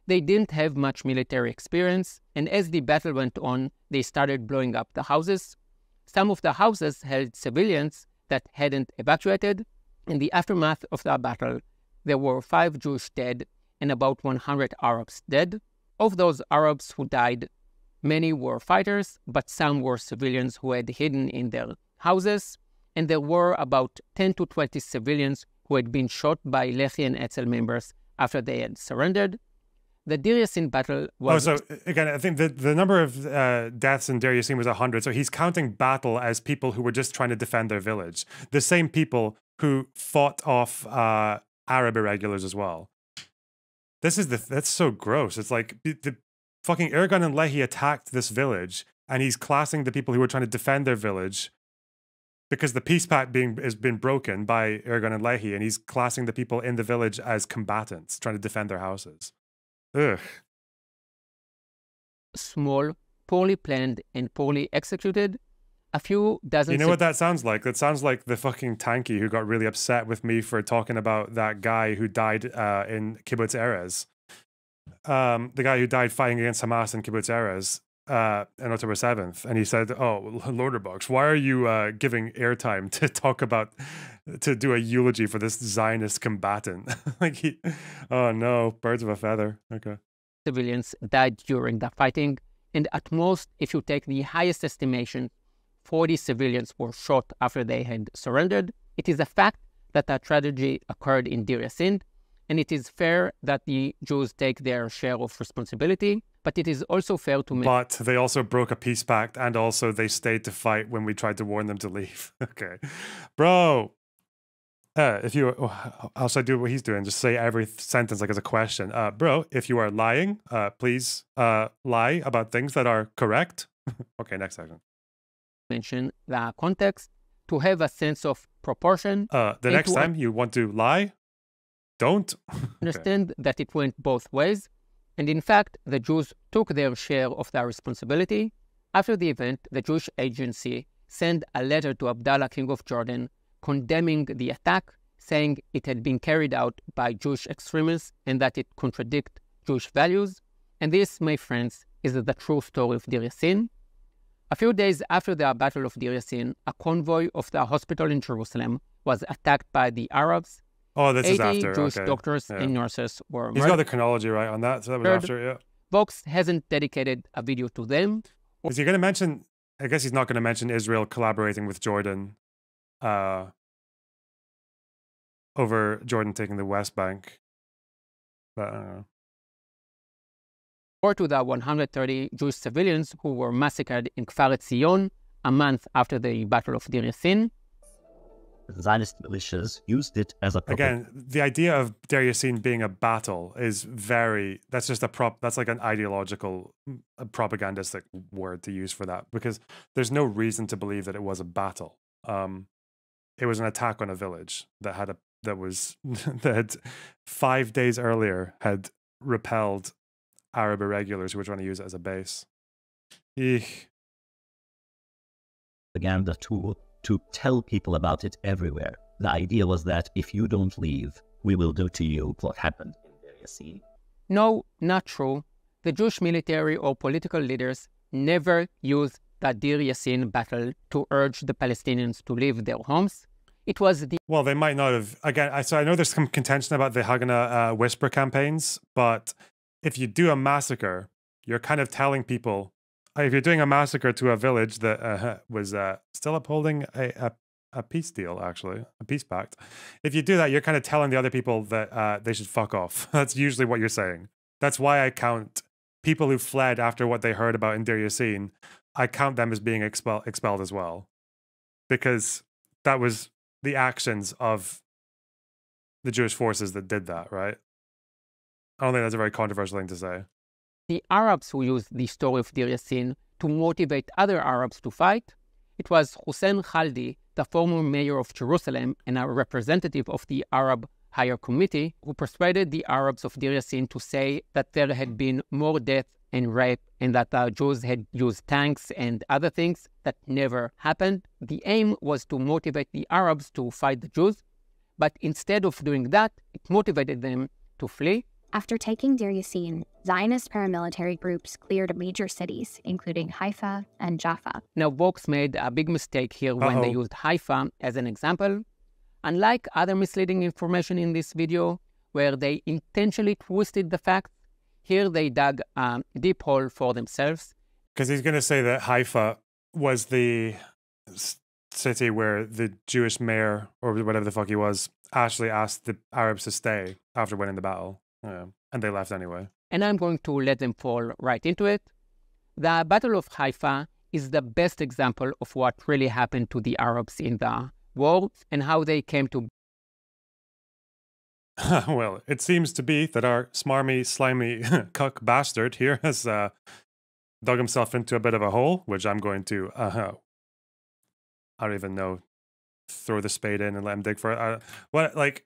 They didn't have much military experience, and as the battle went on, they started blowing up the houses. Some of the houses held civilians that hadn't evacuated. In the aftermath of the battle, there were 5 Jewish dead and about 100 Arabs dead. Of those Arabs who died, many were fighters, but some were civilians who had hidden in their houses. and there were about 10 to 20 civilians who had been shot by Lehi and Etzel members after they had surrendered. The Deir Yassin battle was... Oh, so again, I think the number of deaths in Deir Yassin was 100. So he's counting battle as people who were just trying to defend their village. The same people who fought off Arab irregulars as well. That's so gross. It's like the fucking Ergun and Lehi attacked this village, and he's classing the people who were trying to defend their village because the peace pact has been broken by Ergun and Lehi, and he's classing the people in the village as combatants trying to defend their houses. Ugh. Small, poorly planned, and poorly executed. A few dozen... You know what that sounds like? That sounds like the fucking tanky who got really upset with me for talking about that guy who died in Kibbutz Erez. The guy who died fighting against Hamas in Kibbutz Erez on October 7th. And he said, oh, Lonerbox, why are you giving airtime to talk about, to do a eulogy for this Zionist combatant? Oh no, birds of a feather. Okay. Civilians died during the fighting. And at most, if you take the highest estimation, 40 civilians were shot after they had surrendered. It is a fact that a tragedy occurred in Deir Yassin, and it is fair that the Jews take their share of responsibility, but it is also fair to... But they also broke a peace pact, and also they stayed to fight when we tried to warn them to leave. Okay. Bro! If you... How should I do what he's doing? Just say every sentence like as a question. Bro, if you are lying, please lie about things that are correct. Okay, next section. Mention the context to have a sense of proportion. The next time you want to lie, don't. Understand that it went both ways. And in fact, the Jews took their share of the responsibility. After the event, the Jewish agency sent a letter to Abdallah, king of Jordan, condemning the attack, saying it had been carried out by Jewish extremists and that it contradicted Jewish values. And this, my friends, is the true story of Deir Yassin. A few days after the Battle of Deir Yassin, a convoy of the hospital in Jerusalem was attacked by the Arabs. Oh, this is 80 after. Jewish Okay. doctors and nurses were murdered. He's got the chronology right on that, so that was after, yeah. Vox hasn't dedicated a video to them. Is he going to mention... I guess he's not going to mention Israel collaborating with Jordan over Jordan taking the West Bank. But I don't know. Or to the 130 Jewish civilians who were massacred in Kfar Etzion a month after the Battle of Deir Yassin. The Zionist militias used it as a... Again, the idea of Deir Yassin being a battle is very... That's just that's like an ideological, propagandistic word to use for that, because there's no reason to believe that it was a battle. It was an attack on a village that had that had 5 days earlier had repelled Arab irregulars who were trying to use it as a base. Eek. Propaganda tool to tell people about it everywhere. The idea was that if you don't leave, we will do to you what happened in Deir Yassin. No, not true. The Jewish military or political leaders never used the Deir Yassin battle to urge the Palestinians to leave their homes. It was the... Well, they might not have. Again, so I know there's some contention about the Haganah whisper campaigns, but if you do a massacre, you're kind of telling people, if you're doing a massacre to a village that was still upholding a peace deal, actually, a peace pact. If you do that, you're kind of telling the other people that they should fuck off. That's usually what you're saying. That's why I count people who fled after what they heard about in Deir Yassin, I count them as being expelled as well. Because that was the actions of the Jewish forces that did that, right? I don't think that's a very controversial thing to say. The Arabs who used the story of Deir Yassin to motivate other Arabs to fight. It was Hussein Khaldi, the former mayor of Jerusalem and a representative of the Arab Higher Committee, who persuaded the Arabs of Deir Yassin to say that there had been more death and rape and that the Jews had used tanks and other things that never happened. The aim was to motivate the Arabs to fight the Jews, but instead of doing that, it motivated them to flee. After taking Deir Yassin, Zionist paramilitary groups cleared major cities, including Haifa and Jaffa. Now, Vox made a big mistake here when they used Haifa as an example. Unlike other misleading information in this video, where they intentionally twisted the facts, here they dug a deep hole for themselves. Because he's going to say that Haifa was the city where the Jewish mayor, or whatever the fuck he was, actually asked the Arabs to stay after winning the battle. Yeah. And they left anyway. And I'm going to let them fall right into it. The Battle of Haifa is the best example of what really happened to the Arabs in the war and how they came to. Well, it seems to be that our smarmy, slimy cuck bastard here has dug himself into a bit of a hole, which I'm going to, I don't even know, throw the spade in and let him dig for it.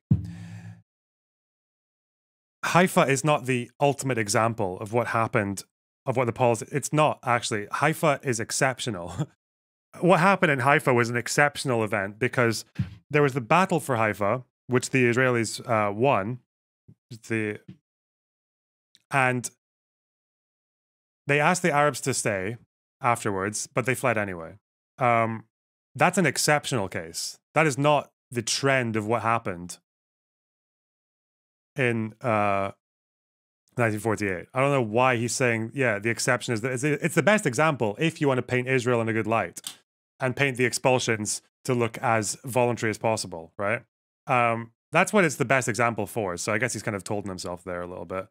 Haifa is not the ultimate example of what happened, of what the policy. It's not, actually. Haifa is exceptional. What happened in Haifa was an exceptional event because there was the battle for Haifa, which the Israelis won. And they asked the Arabs to stay afterwards, but they fled anyway. That's an exceptional case. That is not the trend of what happened in 1948. I don't know why he's saying, yeah, the exception is that it's the best example if you want to paint Israel in a good light and paint the expulsions to look as voluntary as possible, right? That's what it's the best example for. So I guess he's kind of told himself there a little bit.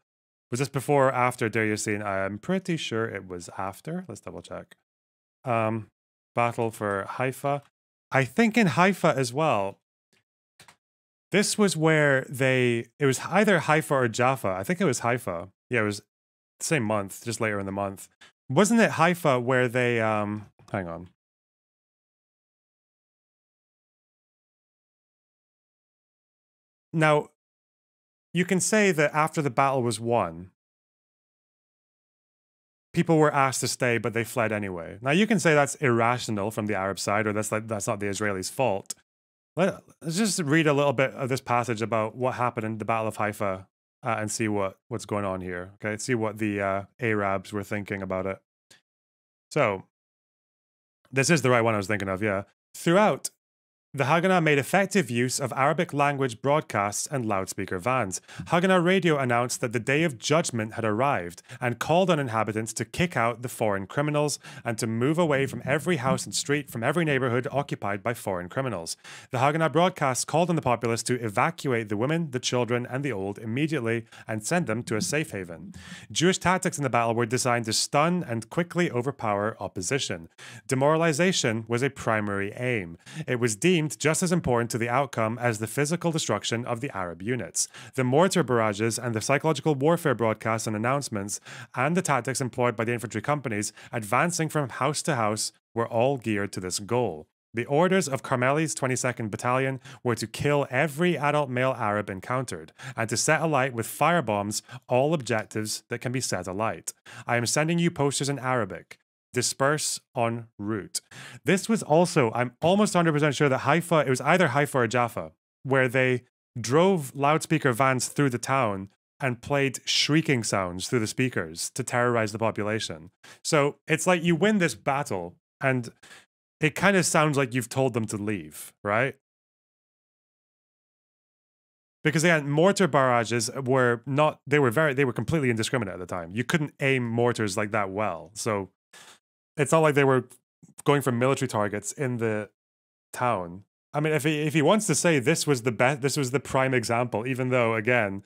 Was this before or after Deir Yassin? I'm pretty sure it was after. Let's double check. Battle for Haifa. I think in Haifa as well. This was where it was either Haifa or Jaffa. I think it was Haifa. Yeah, it was the same month, just later in the month. Wasn't it Haifa where they, hang on. Now, you can say that after the battle was won, people were asked to stay, but they fled anyway. Now, you can say that's irrational from the Arab side, or that's not the Israelis' fault. Let's just read a little bit of this passage about what happened in the Battle of Haifa and see what's going on here. Okay, see what the Arabs were thinking about it. So, this is the right one I was thinking of, yeah. Throughout, the Haganah made effective use of Arabic language broadcasts and loudspeaker vans. Haganah Radio announced that the day of judgment had arrived and called on inhabitants to kick out the foreign criminals and to move away from every house and street from every neighborhood occupied by foreign criminals. The Haganah broadcasts called on the populace to evacuate the women, the children, and the old immediately and send them to a safe haven. Jewish tactics in the battle were designed to stun and quickly overpower opposition. Demoralization was a primary aim. It was deemed just as important to the outcome as the physical destruction of the Arab units. The mortar barrages and the psychological warfare broadcasts and announcements and the tactics employed by the infantry companies advancing from house to house were all geared to this goal. The orders of Carmeli's 22nd Battalion were to kill every adult male Arab encountered and to set alight with firebombs all objectives that can be set alight. I am sending you posters in Arabic. Disperse en route. This was also, I'm almost 100% sure that Haifa, it was either Haifa or Jaffa, where they drove loudspeaker vans through the town and played shrieking sounds through the speakers to terrorize the population. So it's like you win this battle and it kind of sounds like you've told them to leave, right? Because again, mortar barrages were not, they were completely indiscriminate at the time. You couldn't aim mortars like that well. So it's not like they were going for military targets in the town. I mean, if he wants to say this was the prime example, even though again,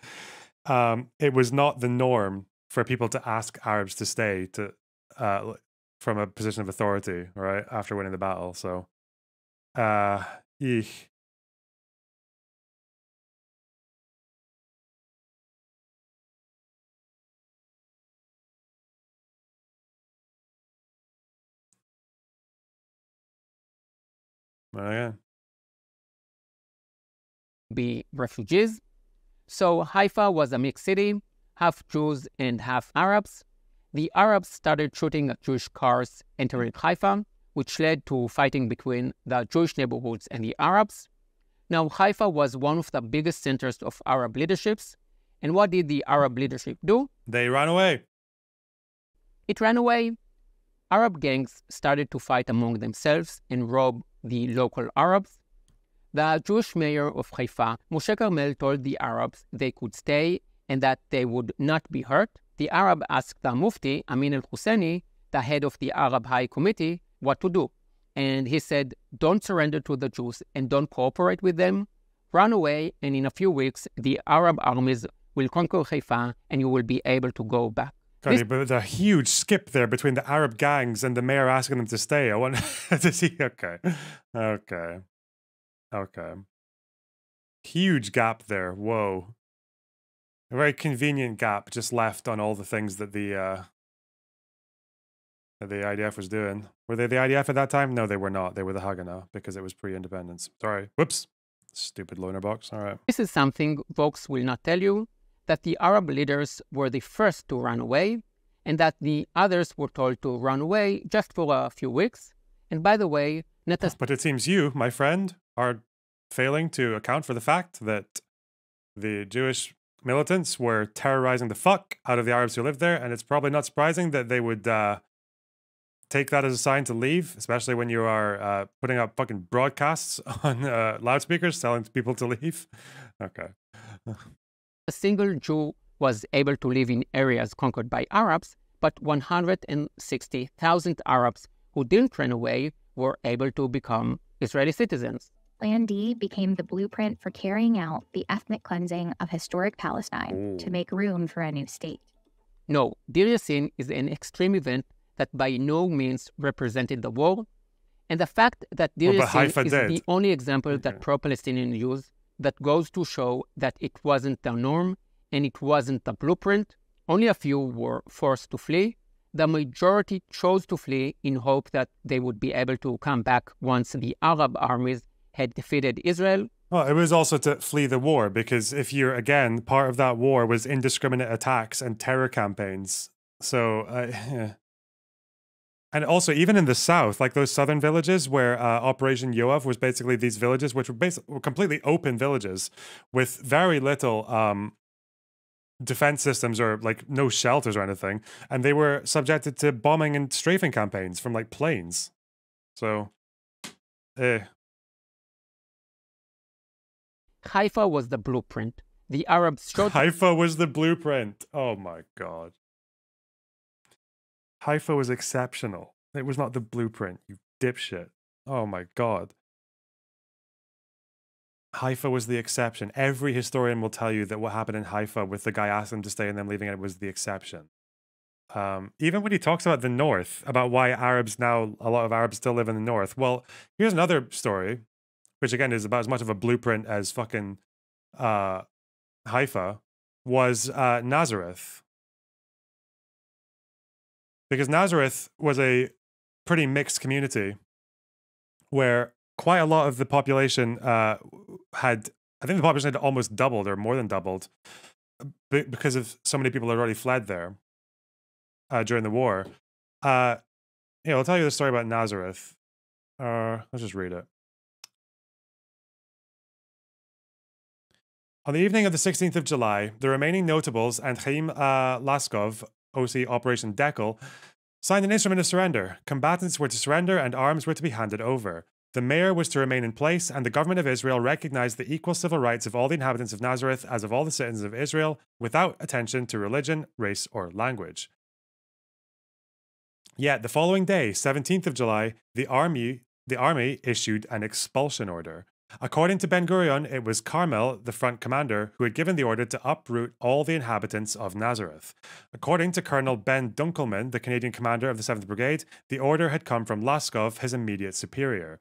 it was not the norm for people to ask Arabs to stay from a position of authority, right, after winning the battle. So, eek. Oh, yeah. Be refugees. So Haifa was a mixed city, half Jews and half Arabs. The Arabs started shooting at Jewish cars entering Haifa, which led to fighting between the Jewish neighborhoods and the Arabs. Now, Haifa was one of the biggest centers of Arab leaderships. And what did the Arab leadership do? They ran away. It ran away. Arab gangs started to fight among themselves and rob the local Arabs. The Jewish mayor of Haifa, Moshe Carmel, told the Arabs they could stay and that they would not be hurt. The Arab asked the Mufti, Amin al-Husseini, the head of the Arab High Committee, what to do. and he said, don't surrender to the Jews and don't cooperate with them. Run away, and in a few weeks, the Arab armies will conquer Haifa, and you will be able to go back. But there's a huge skip there between the Arab gangs and the mayor asking them to stay. I want to see. Okay. Huge gap there. Whoa. A very convenient gap just left on all the things that the IDF was doing. Were they the IDF at that time? No, they were not. They were the Haganah because it was pre-independence. Sorry. Whoops. Stupid Lonerbox. All right. This is something Vox will not tell you, that the Arab leaders were the first to run away, and that the others were told to run away just for a few weeks. And by the way, But it seems you, my friend, are failing to account for the fact that the Jewish militants were terrorizing the fuck out of the Arabs who lived there, and it's probably not surprising that they would take that as a sign to leave, especially when you are putting up fucking broadcasts on loudspeakers telling people to leave. Okay. A single Jew was able to live in areas conquered by Arabs, but 160,000 Arabs who didn't run away were able to become Israeli citizens. Plan D became the blueprint for carrying out the ethnic cleansing of historic Palestine to make room for a new state. No, Deir Yassin is an extreme event that by no means represented the war, and the fact that Deir Yassin is the only example that pro-Palestinians use that goes to show that it wasn't the norm and it wasn't the blueprint. Only a few were forced to flee. The majority chose to flee in hope that they would be able to come back once the Arab armies had defeated Israel. Well, it was also to flee the war, because if you're, again, part of that war was indiscriminate attacks and terror campaigns. So, and also, even in the south, like those southern villages where Operation Yoav was basically these villages, which were completely open villages with very little defense systems or like no shelters or anything. And they were subjected to bombing and strafing campaigns from like planes. So, Haifa was the blueprint. The Arabs showed... Haifa was the blueprint. Oh my God. Haifa was exceptional. It was not the blueprint, you dipshit. Oh my God. Haifa was the exception. Every historian will tell you that what happened in Haifa with the guy asking them to stay and them leaving it was the exception. Even when he talks about the north, about why Arabs now, a lot of Arabs still live in the north. Well, here's another story, which again is about as much of a blueprint as fucking Haifa, was Nazareth. Because Nazareth was a pretty mixed community where quite a lot of the population I think the population had almost doubled or more than doubled because of so many people had already fled there during the war. I'll tell you the story about Nazareth. Let's just read it. On the evening of the 16th of July, the remaining notables and Chaim Laskov, OC Operation Dekel, signed an instrument of surrender. Combatants were to surrender and arms were to be handed over. The mayor was to remain in place, and the government of Israel recognized the equal civil rights of all the inhabitants of Nazareth as of all the citizens of Israel, without attention to religion, race, or language. Yet the following day, 17th of July, the army issued an expulsion order. According to Ben-Gurion, it was Carmel, the front commander, who had given the order to uproot all the inhabitants of Nazareth. According to Colonel Ben Dunkelman, the Canadian commander of the 7th Brigade, the order had come from Laskov, his immediate superior.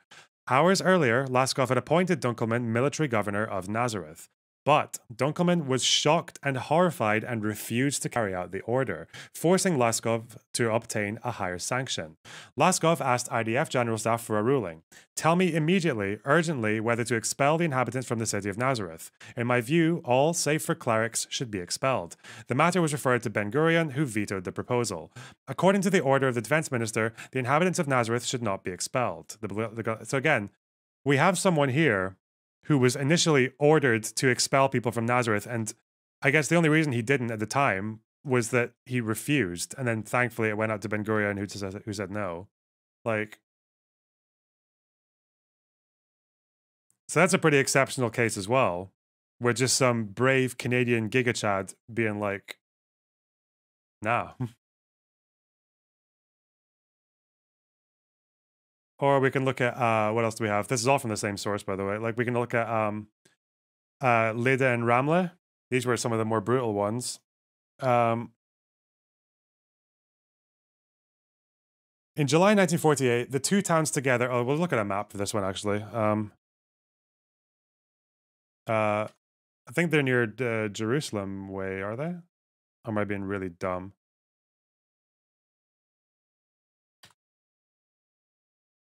Hours earlier, Laskov had appointed Dunkelman military governor of Nazareth. But Dunkelman was shocked and horrified and refused to carry out the order, forcing Laskov to obtain a higher sanction. Laskov asked IDF General Staff for a ruling. Tell me immediately, urgently, whether to expel the inhabitants from the city of Nazareth. In my view, all, save for clerics, should be expelled. The matter was referred to Ben-Gurion, who vetoed the proposal. According to the order of the defense minister, the inhabitants of Nazareth should not be expelled. So again, we have someone here who was initially ordered to expel people from Nazareth, and I guess the only reason he didn't at the time was that he refused, and then thankfully it went up to Ben-Gurion who said no. Like, so that's a pretty exceptional case as well, where just some brave Canadian gigachad being like, nah. Or we can look at what else do we have? This is all from the same source, by the way. Like we can look at Lida and Ramle. These were some of the more brutal ones. In July 1948, the two towns together. Oh, we'll look at a map for this one actually. I think they're near Jerusalem way, are they? Or am I being really dumb?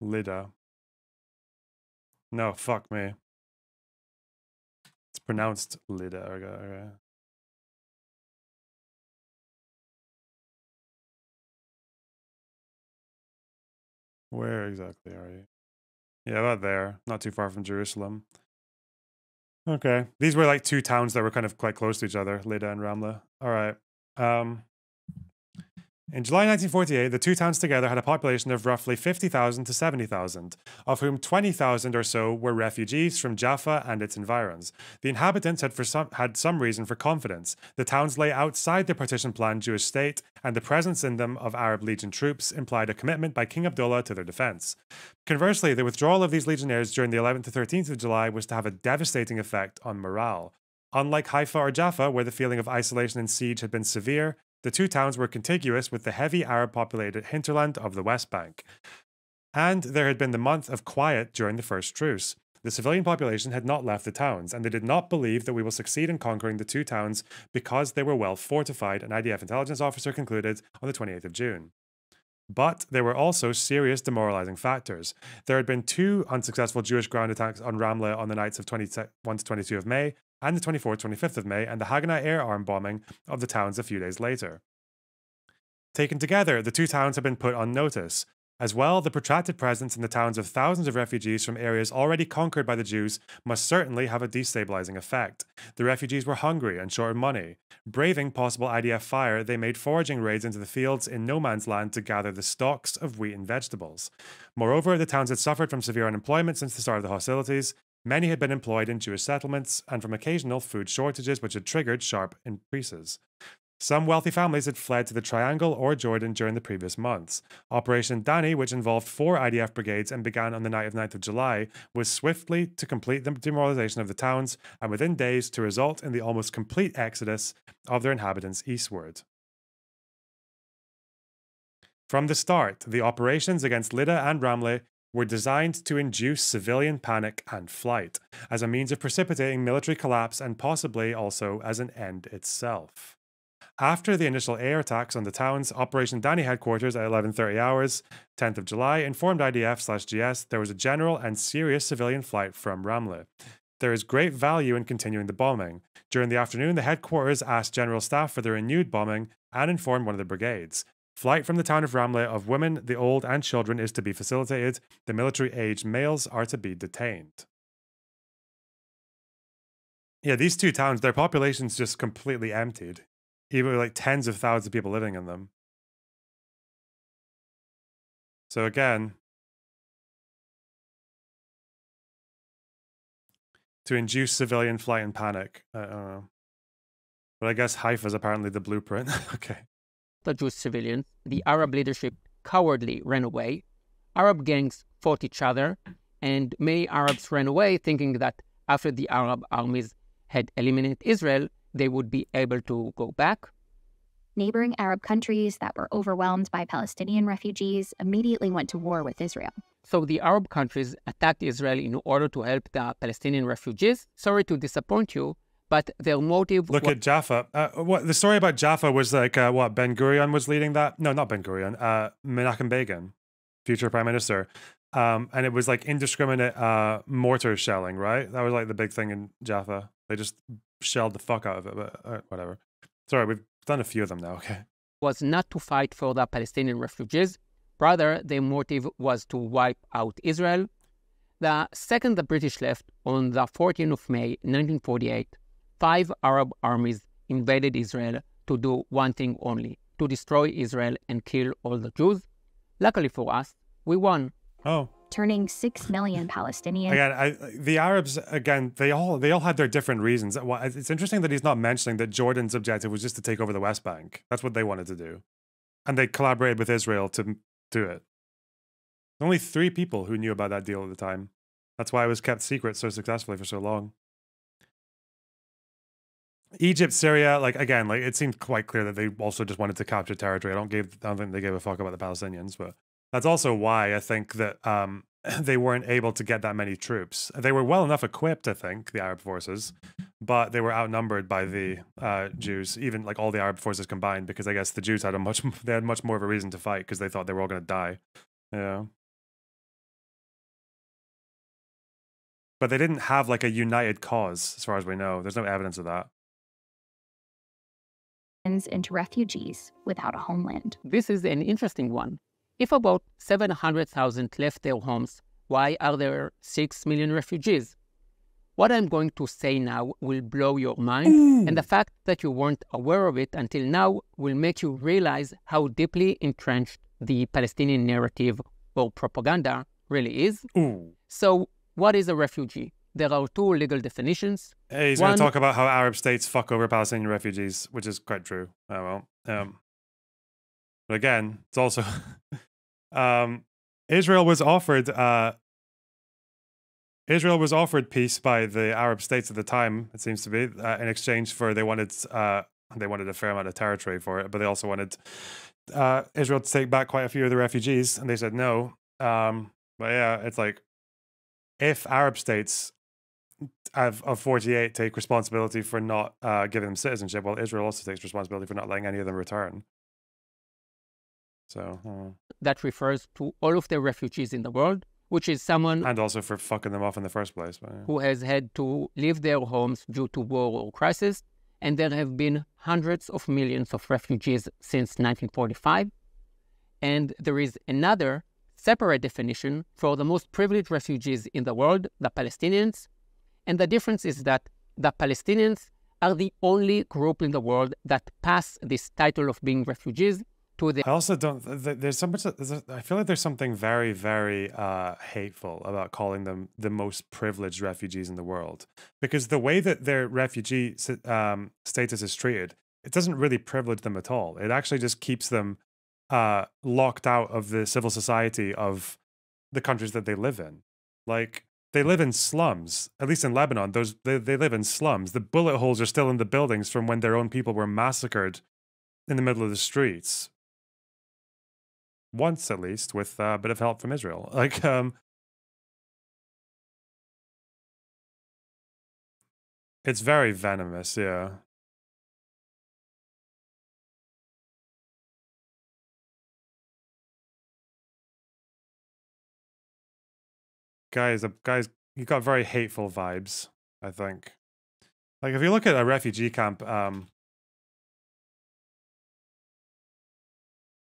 Lida. No, fuck me. It's pronounced Lida. Okay. Where exactly are you? Yeah, about there. Not too far from Jerusalem. Okay. These were like two towns that were kind of quite close to each other, Lida and Ramla. All right. In July 1948, the two towns together had a population of roughly 50,000 to 70,000, of whom 20,000 or so were refugees from Jaffa and its environs. The inhabitants had some reason for confidence. The towns lay outside the partition-planned Jewish state, and the presence in them of Arab Legion troops implied a commitment by King Abdullah to their defense. Conversely, the withdrawal of these legionnaires during the 11th to 13th of July was to have a devastating effect on morale. Unlike Haifa or Jaffa, where the feeling of isolation and siege had been severe, the two towns were contiguous with the heavy Arab-populated hinterland of the West Bank. And there had been the month of quiet during the first truce. The civilian population had not left the towns, and they did not believe that we will succeed in conquering the two towns because they were well fortified, an IDF intelligence officer concluded on the 28th of June. But there were also serious demoralizing factors. There had been two unsuccessful Jewish ground attacks on Ramla on the nights of 21 to 22 of May, and the 24th, 25th of May, and the Haganah air arm bombing of the towns a few days later. Taken together, the two towns have been put on notice. As well, the protracted presence in the towns of thousands of refugees from areas already conquered by the Jews must certainly have a destabilizing effect. The refugees were hungry and short of money. Braving possible IDF fire, they made foraging raids into the fields in no man's land to gather the stocks of wheat and vegetables. Moreover, the towns had suffered from severe unemployment since the start of the hostilities. Many had been employed in Jewish settlements, and from occasional food shortages which had triggered sharp increases. Some wealthy families had fled to the Triangle or Jordan during the previous months. Operation Dani, which involved 4 IDF brigades and began on the night of 9th of July, was swiftly to complete the demoralization of the towns and within days to result in the almost complete exodus of their inhabitants eastward. From the start, the operations against Lida and Ramle were designed to induce civilian panic and flight, as a means of precipitating military collapse and possibly also as an end itself. After the initial air attacks on the towns, Operation Dani headquarters at 11:30 hours, 10th of July, informed IDF/GS there was a general and serious civilian flight from Ramle. There is great value in continuing the bombing. During the afternoon, the headquarters asked General Staff for the renewed bombing and informed one of the brigades. Flight from the town of Ramle of women, the old, and children is to be facilitated. The military-aged males are to be detained. Yeah, these two towns, their population's just completely emptied. Even with like tens of thousands of people living in them. So again, to induce civilian flight and panic. I don't know. But I guess Haifa is apparently the blueprint. Okay. The Jewish civilians, the Arab leadership cowardly ran away. Arab gangs fought each other, and many Arabs ran away thinking that after the Arab armies had eliminated Israel, they would be able to go back. Neighboring Arab countries that were overwhelmed by Palestinian refugees immediately went to war with Israel. So the Arab countries attacked Israel in order to help the Palestinian refugees. Sorry to disappoint you, but their motive... Look at Jaffa. The story about Jaffa was like, what, Ben-Gurion was leading that? No, not Ben-Gurion. Menachem Begin, future prime minister. And it was like indiscriminate mortar shelling, right? That was like the big thing in Jaffa. They just shelled the fuck out of it, but whatever. Sorry, we've done a few of them now, okay? Was not to fight for the Palestinian refugees. Rather, their motive was to wipe out Israel. The second the British left, on the 14th of May, 1948, 5 Arab armies invaded Israel to do one thing only, to destroy Israel and kill all the Jews. Luckily for us, we won. Oh. Turning 6 million Palestinians. Again, the Arabs, again, they all had their different reasons. It's interesting that he's not mentioning that Jordan's objective was just to take over the West Bank. That's what they wanted to do. And they collaborated with Israel to do it. Only 3 people who knew about that deal at the time. That's why it was kept secret so successfully for so long. Egypt, Syria, like again, like it seemed quite clear that they also just wanted to capture territory. I don't think they gave a fuck about the Palestinians, but that's also why I think that they weren't able to get that many troops. They were well enough equipped, I think, the Arab forces, but they were outnumbered by the Jews, even like all the Arab forces combined, because I guess the Jews had much more of a reason to fight because they thought they were all going to die. Yeah. But they didn't have like a united cause, as far as we know. There's no evidence of that. Into refugees without a homeland. This is an interesting one. If about 700,000 left their homes, why are there 6 million refugees? What I'm going to say now will blow your mind, and the fact that you weren't aware of it until now will make you realize how deeply entrenched the Palestinian narrative or propaganda really is. So, what is a refugee? There are 2 legal definitions. He's going to talk about how Arab states fuck over Palestinian refugees, which is quite true. Oh, well. But again, it's also... Israel was offered peace by the Arab states at the time, it seems to be, in exchange for they wanted a fair amount of territory for it, but they also wanted Israel to take back quite a few of the refugees, and they said no. But yeah, it's like, if Arab states of 48 take responsibility for not giving them citizenship, well, Israel also takes responsibility for not letting any of them return. So that refers to all of the refugees in the world, which is someone... And also for fucking them off in the first place. But, yeah. Who has had to leave their homes due to war or crisis, and there have been hundreds of millions of refugees since 1945. And there is another separate definition for the most privileged refugees in the world, the Palestinians. And the difference is that the Palestinians are the only group in the world that pass this title of being refugees to the... I also don't... There's so much... I feel like there's something very, very hateful about calling them the most privileged refugees in the world. Because the way that their refugee status is treated, it doesn't really privilege them at all. It actually just keeps them locked out of the civil society of the countries that they live in. Like... They live in slums, at least in Lebanon. They live in slums. The bullet holes are still in the buildings from when their own people were massacred in the middle of the streets. Once, at least, with a bit of help from Israel. Like, it's very venomous, yeah. Guys, you got very hateful vibes, I think. Like, if you look at a refugee camp,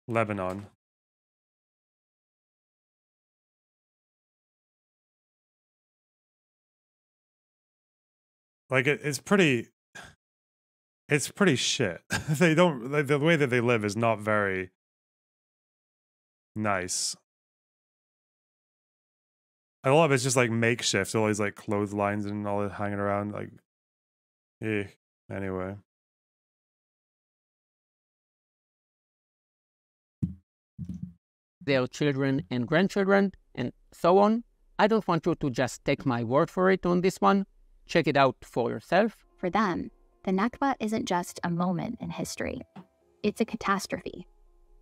Lebanon. Like, it's pretty shit. They don't, like, the way that they live is not very nice. A lot of it's just like makeshift, all these like clotheslines and all that hanging around, like, anyway. Their children and grandchildren, and so on. I don't want you to just take my word for it on this one. Check it out for yourself. For them, the Nakba isn't just a moment in history. It's a catastrophe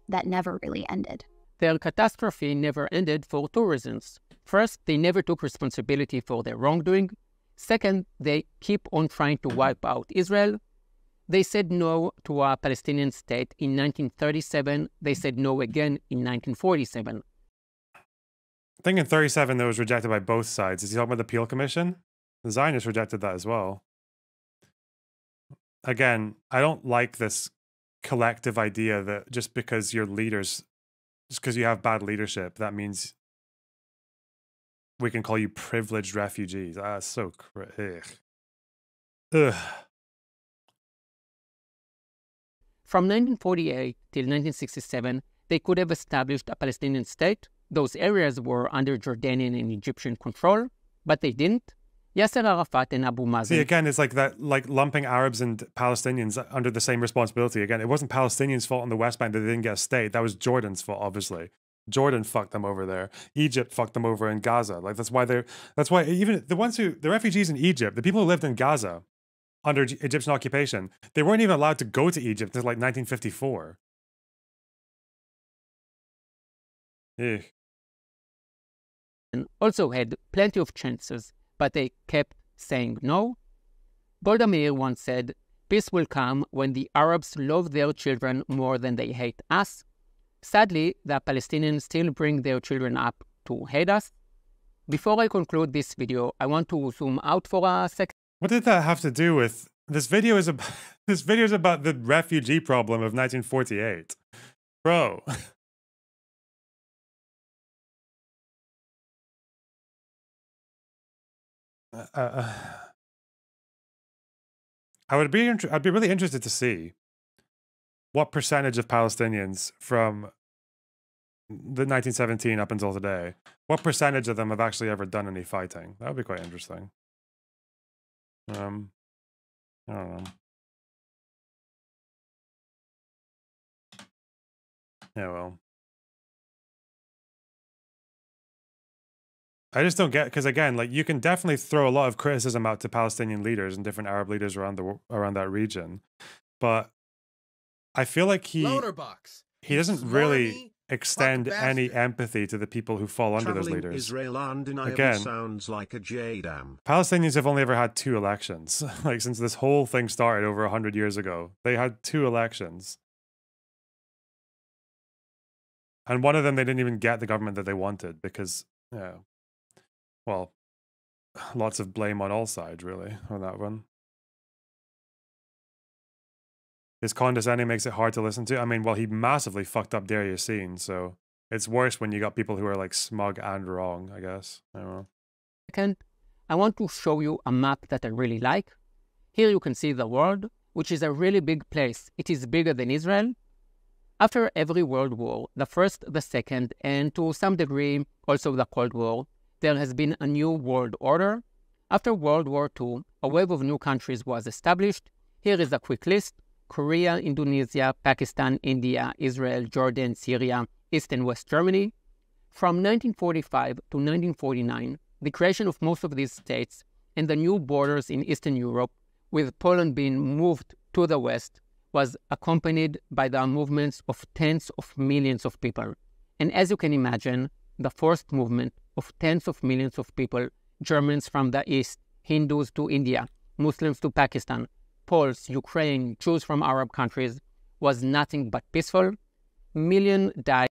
that never really ended. Their catastrophe never ended for 2 reasons. First, they never took responsibility for their wrongdoing. Second, they keep on trying to wipe out Israel. They said no to a Palestinian state in 1937. They said no again in 1947. I think in 37 that was rejected by both sides. Is he talking about the Peel Commission? The Zionists rejected that as well. Again, I don't like this collective idea that just because you're leaders, just because you have bad leadership, that means we can call you privileged refugees. Ah, so ugh. From 1948 till 1967, they could have established a Palestinian state. Those areas were under Jordanian and Egyptian control, but they didn't. Yasser Arafat and Abu Mazen... See, again, it's like that, like lumping Arabs and Palestinians under the same responsibility. Again, it wasn't Palestinians' fault in the West Bank that they didn't get a state. That was Jordan's fault, obviously. Jordan fucked them over there. Egypt fucked them over in Gaza. Like that's why even the refugees in Egypt, the people who lived in Gaza under Egyptian occupation, they weren't even allowed to go to Egypt until like 1954. Eugh. And also had plenty of chances, but they kept saying no. Golda Meir once said, "Peace will come when the Arabs love their children more than they hate us." Sadly, the Palestinians still bring their children up to hate us. Before I conclude this video, I want to zoom out for a second. What did that have to do with this video? This video is about the refugee problem of 1948, bro. I'd be really interested to see what percentage of Palestinians from the 1917 up until today, what percentage of them have actually ever done any fighting? That would be quite interesting. I don't know. Yeah, well. I just don't get, because again, like you can definitely throw a lot of criticism out to Palestinian leaders and different Arab leaders around that region, but I feel like he doesn't really extend any empathy to the people who fall under those leaders. Israel undeniably sounds like a J-dam. Palestinians have only ever had 2 elections. Like since this whole thing started over 100 years ago, they had 2 elections. And one of them, they didn't even get the government that they wanted because, yeah, well, lots of blame on all sides, really, on that one. His condescending makes it hard to listen to. I mean, well, he massively fucked up Deir Yassin, so it's worse when you got people who are like smug and wrong, I guess. I don't know. Second, I want to show you a map that I really like. Here you can see the world, which is a really big place. It is bigger than Israel. After every world war, the first, the second, and to some degree also the Cold War, there has been a new world order. After World War II, a wave of new countries was established. Here is a quick list: Korea, Indonesia, Pakistan, India, Israel, Jordan, Syria, East and West Germany. From 1945 to 1949, the creation of most of these states and the new borders in Eastern Europe, with Poland being moved to the west, was accompanied by the movements of tens of millions of people. And as you can imagine, the forced movement of tens of millions of people, Germans from the east, Hindus to India, Muslims to Pakistan, Poles, Ukraine, Jews from Arab countries, was nothing but peaceful. Millions died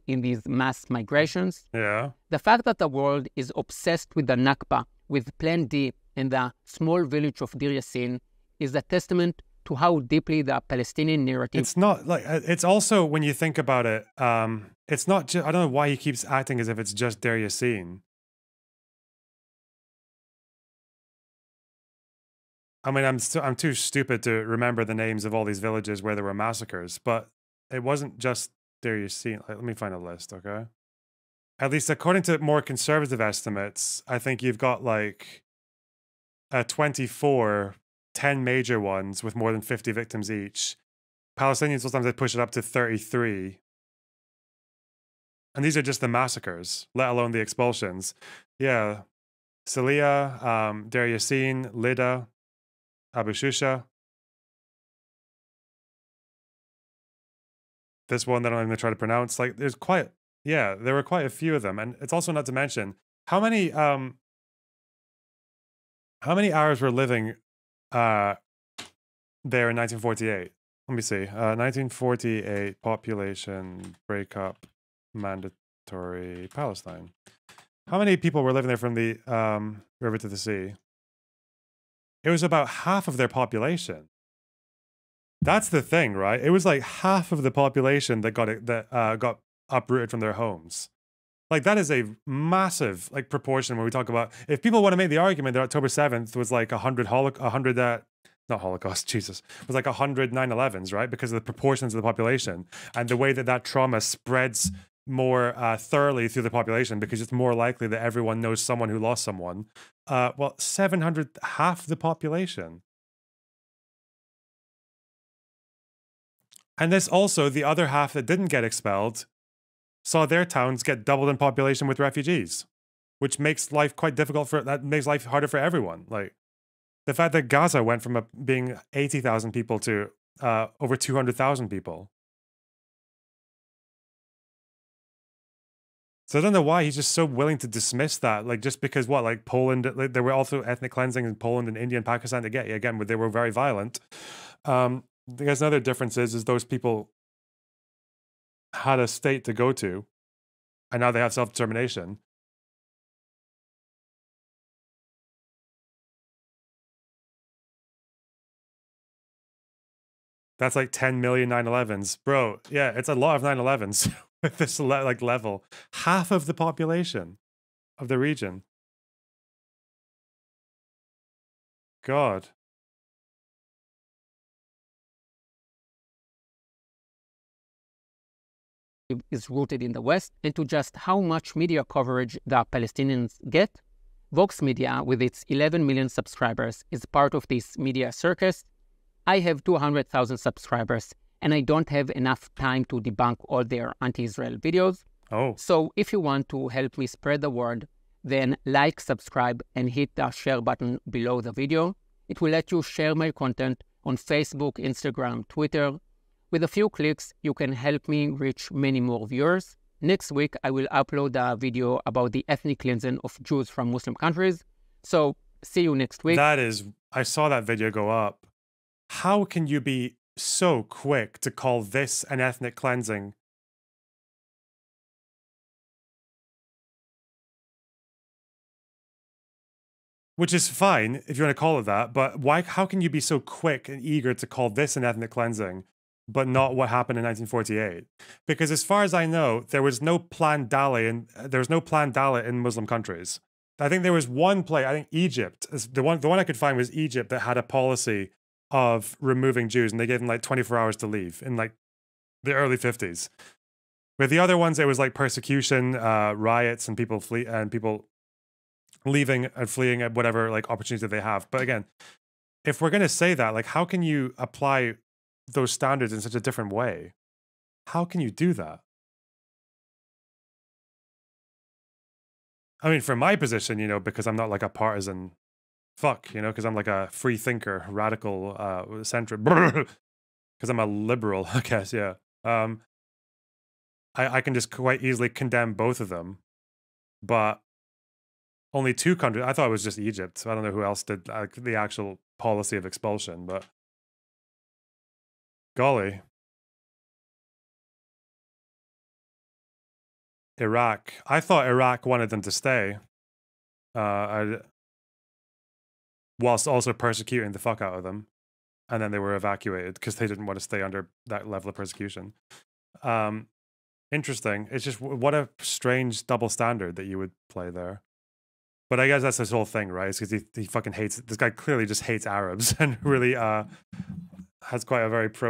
in these mass migrations. Yeah. The fact that the world is obsessed with the Nakba, with Plan D and the small village of Deir Yassin is a testament to how deeply the Palestinian narrative... It's not like, it's also, when you think about it, it's not just, I don't know why he keeps acting as if it's just Deir Yassin. I mean, I'm too stupid to remember the names of all these villages where there were massacres, but it wasn't just Deir Yassin. Let me find a list, okay? At least according to more conservative estimates, I think you've got like 24, 10 major ones with more than 50 victims each. Palestinians, sometimes they push it up to 33. And these are just the massacres, let alone the expulsions. Yeah. Salih, Deir Yassin, Lida, Abu Shusha. This one that I'm going to try to pronounce. Like, there's quite, yeah, there were quite a few of them. And it's also not to mention how many Arabs were living there in 1948. Let me see. 1948 population breakup mandatory Palestine. How many people were living there from the river to the sea? It was about half of their population. That's the thing, right? It was like half of the population that got uprooted from their homes. Like, that is a massive like proportion when we talk about, if people want to make the argument that October 7th was like 100 not Holocaust, Jesus, it was like 100 9/11s, right? Because of the proportions of the population and the way that that trauma spreads more thoroughly through the population, because it's more likely that everyone knows someone who lost someone. Well, 700, half the population. And there's also the other half that didn't get expelled, saw their towns get doubled in population with refugees, which makes life quite difficult that makes life harder for everyone. Like the fact that Gaza went from being 80,000 people to over 200,000 people. So I don't know why he's just so willing to dismiss that, like just because what, like Poland, like, there were also ethnic cleansing in Poland and India and Pakistan again, they were very violent. I guess another difference is those people had a state to go to, and now they have self-determination. That's like 10 million 9/11s. Bro, yeah, it's a lot of 9/11s with this like level. Half of the population of the region. God. Is rooted in the West, and to just how much media coverage the Palestinians get. Vox Media, with its 11 million subscribers, is part of this media circus. I have 200,000 subscribers, and I don't have enough time to debunk all their anti-Israel videos. Oh. So if you want to help me spread the word, then like, subscribe, and hit the share button below the video. It will let you share my content on Facebook, Instagram, Twitter. With a few clicks, you can help me reach many more viewers. Next week, I will upload a video about the ethnic cleansing of Jews from Muslim countries. So see you next week. I saw that video go up. How can you be so quick to call this an ethnic cleansing? Which is fine if you want to call it that, but why? How can you be so quick and eager to call this an ethnic cleansing, but not what happened in 1948? Because as far as I know, there was no Plan Dalet in Muslim countries. I think there was one place. I think Egypt. The one I could find was Egypt that had a policy of removing Jews, and they gave them like 24 hours to leave in like the early 50s. With the other ones, it was like persecution, riots, and people leaving and fleeing at whatever like opportunities that they have. But again, if we're going to say that, like, how can you apply those standards in such a different way? How can you do that? I mean, from my position, because I'm not like a partisan fuck, because I'm like a free thinker, radical, centric, because I'm a liberal, I guess, yeah. I can just quite easily condemn both of them, but only two countries. I thought it was just Egypt. So I don't know who else did the actual policy of expulsion, but golly. Iraq. I thought Iraq wanted them to stay. Whilst also persecuting the fuck out of them. And then they were evacuated because they didn't want to stay under that level of persecution. Interesting. It's just what a strange double standard that you would play there. But I guess that's his whole thing, right? It's because he fucking hates, this guy clearly just hates Arabs and really has quite a very pro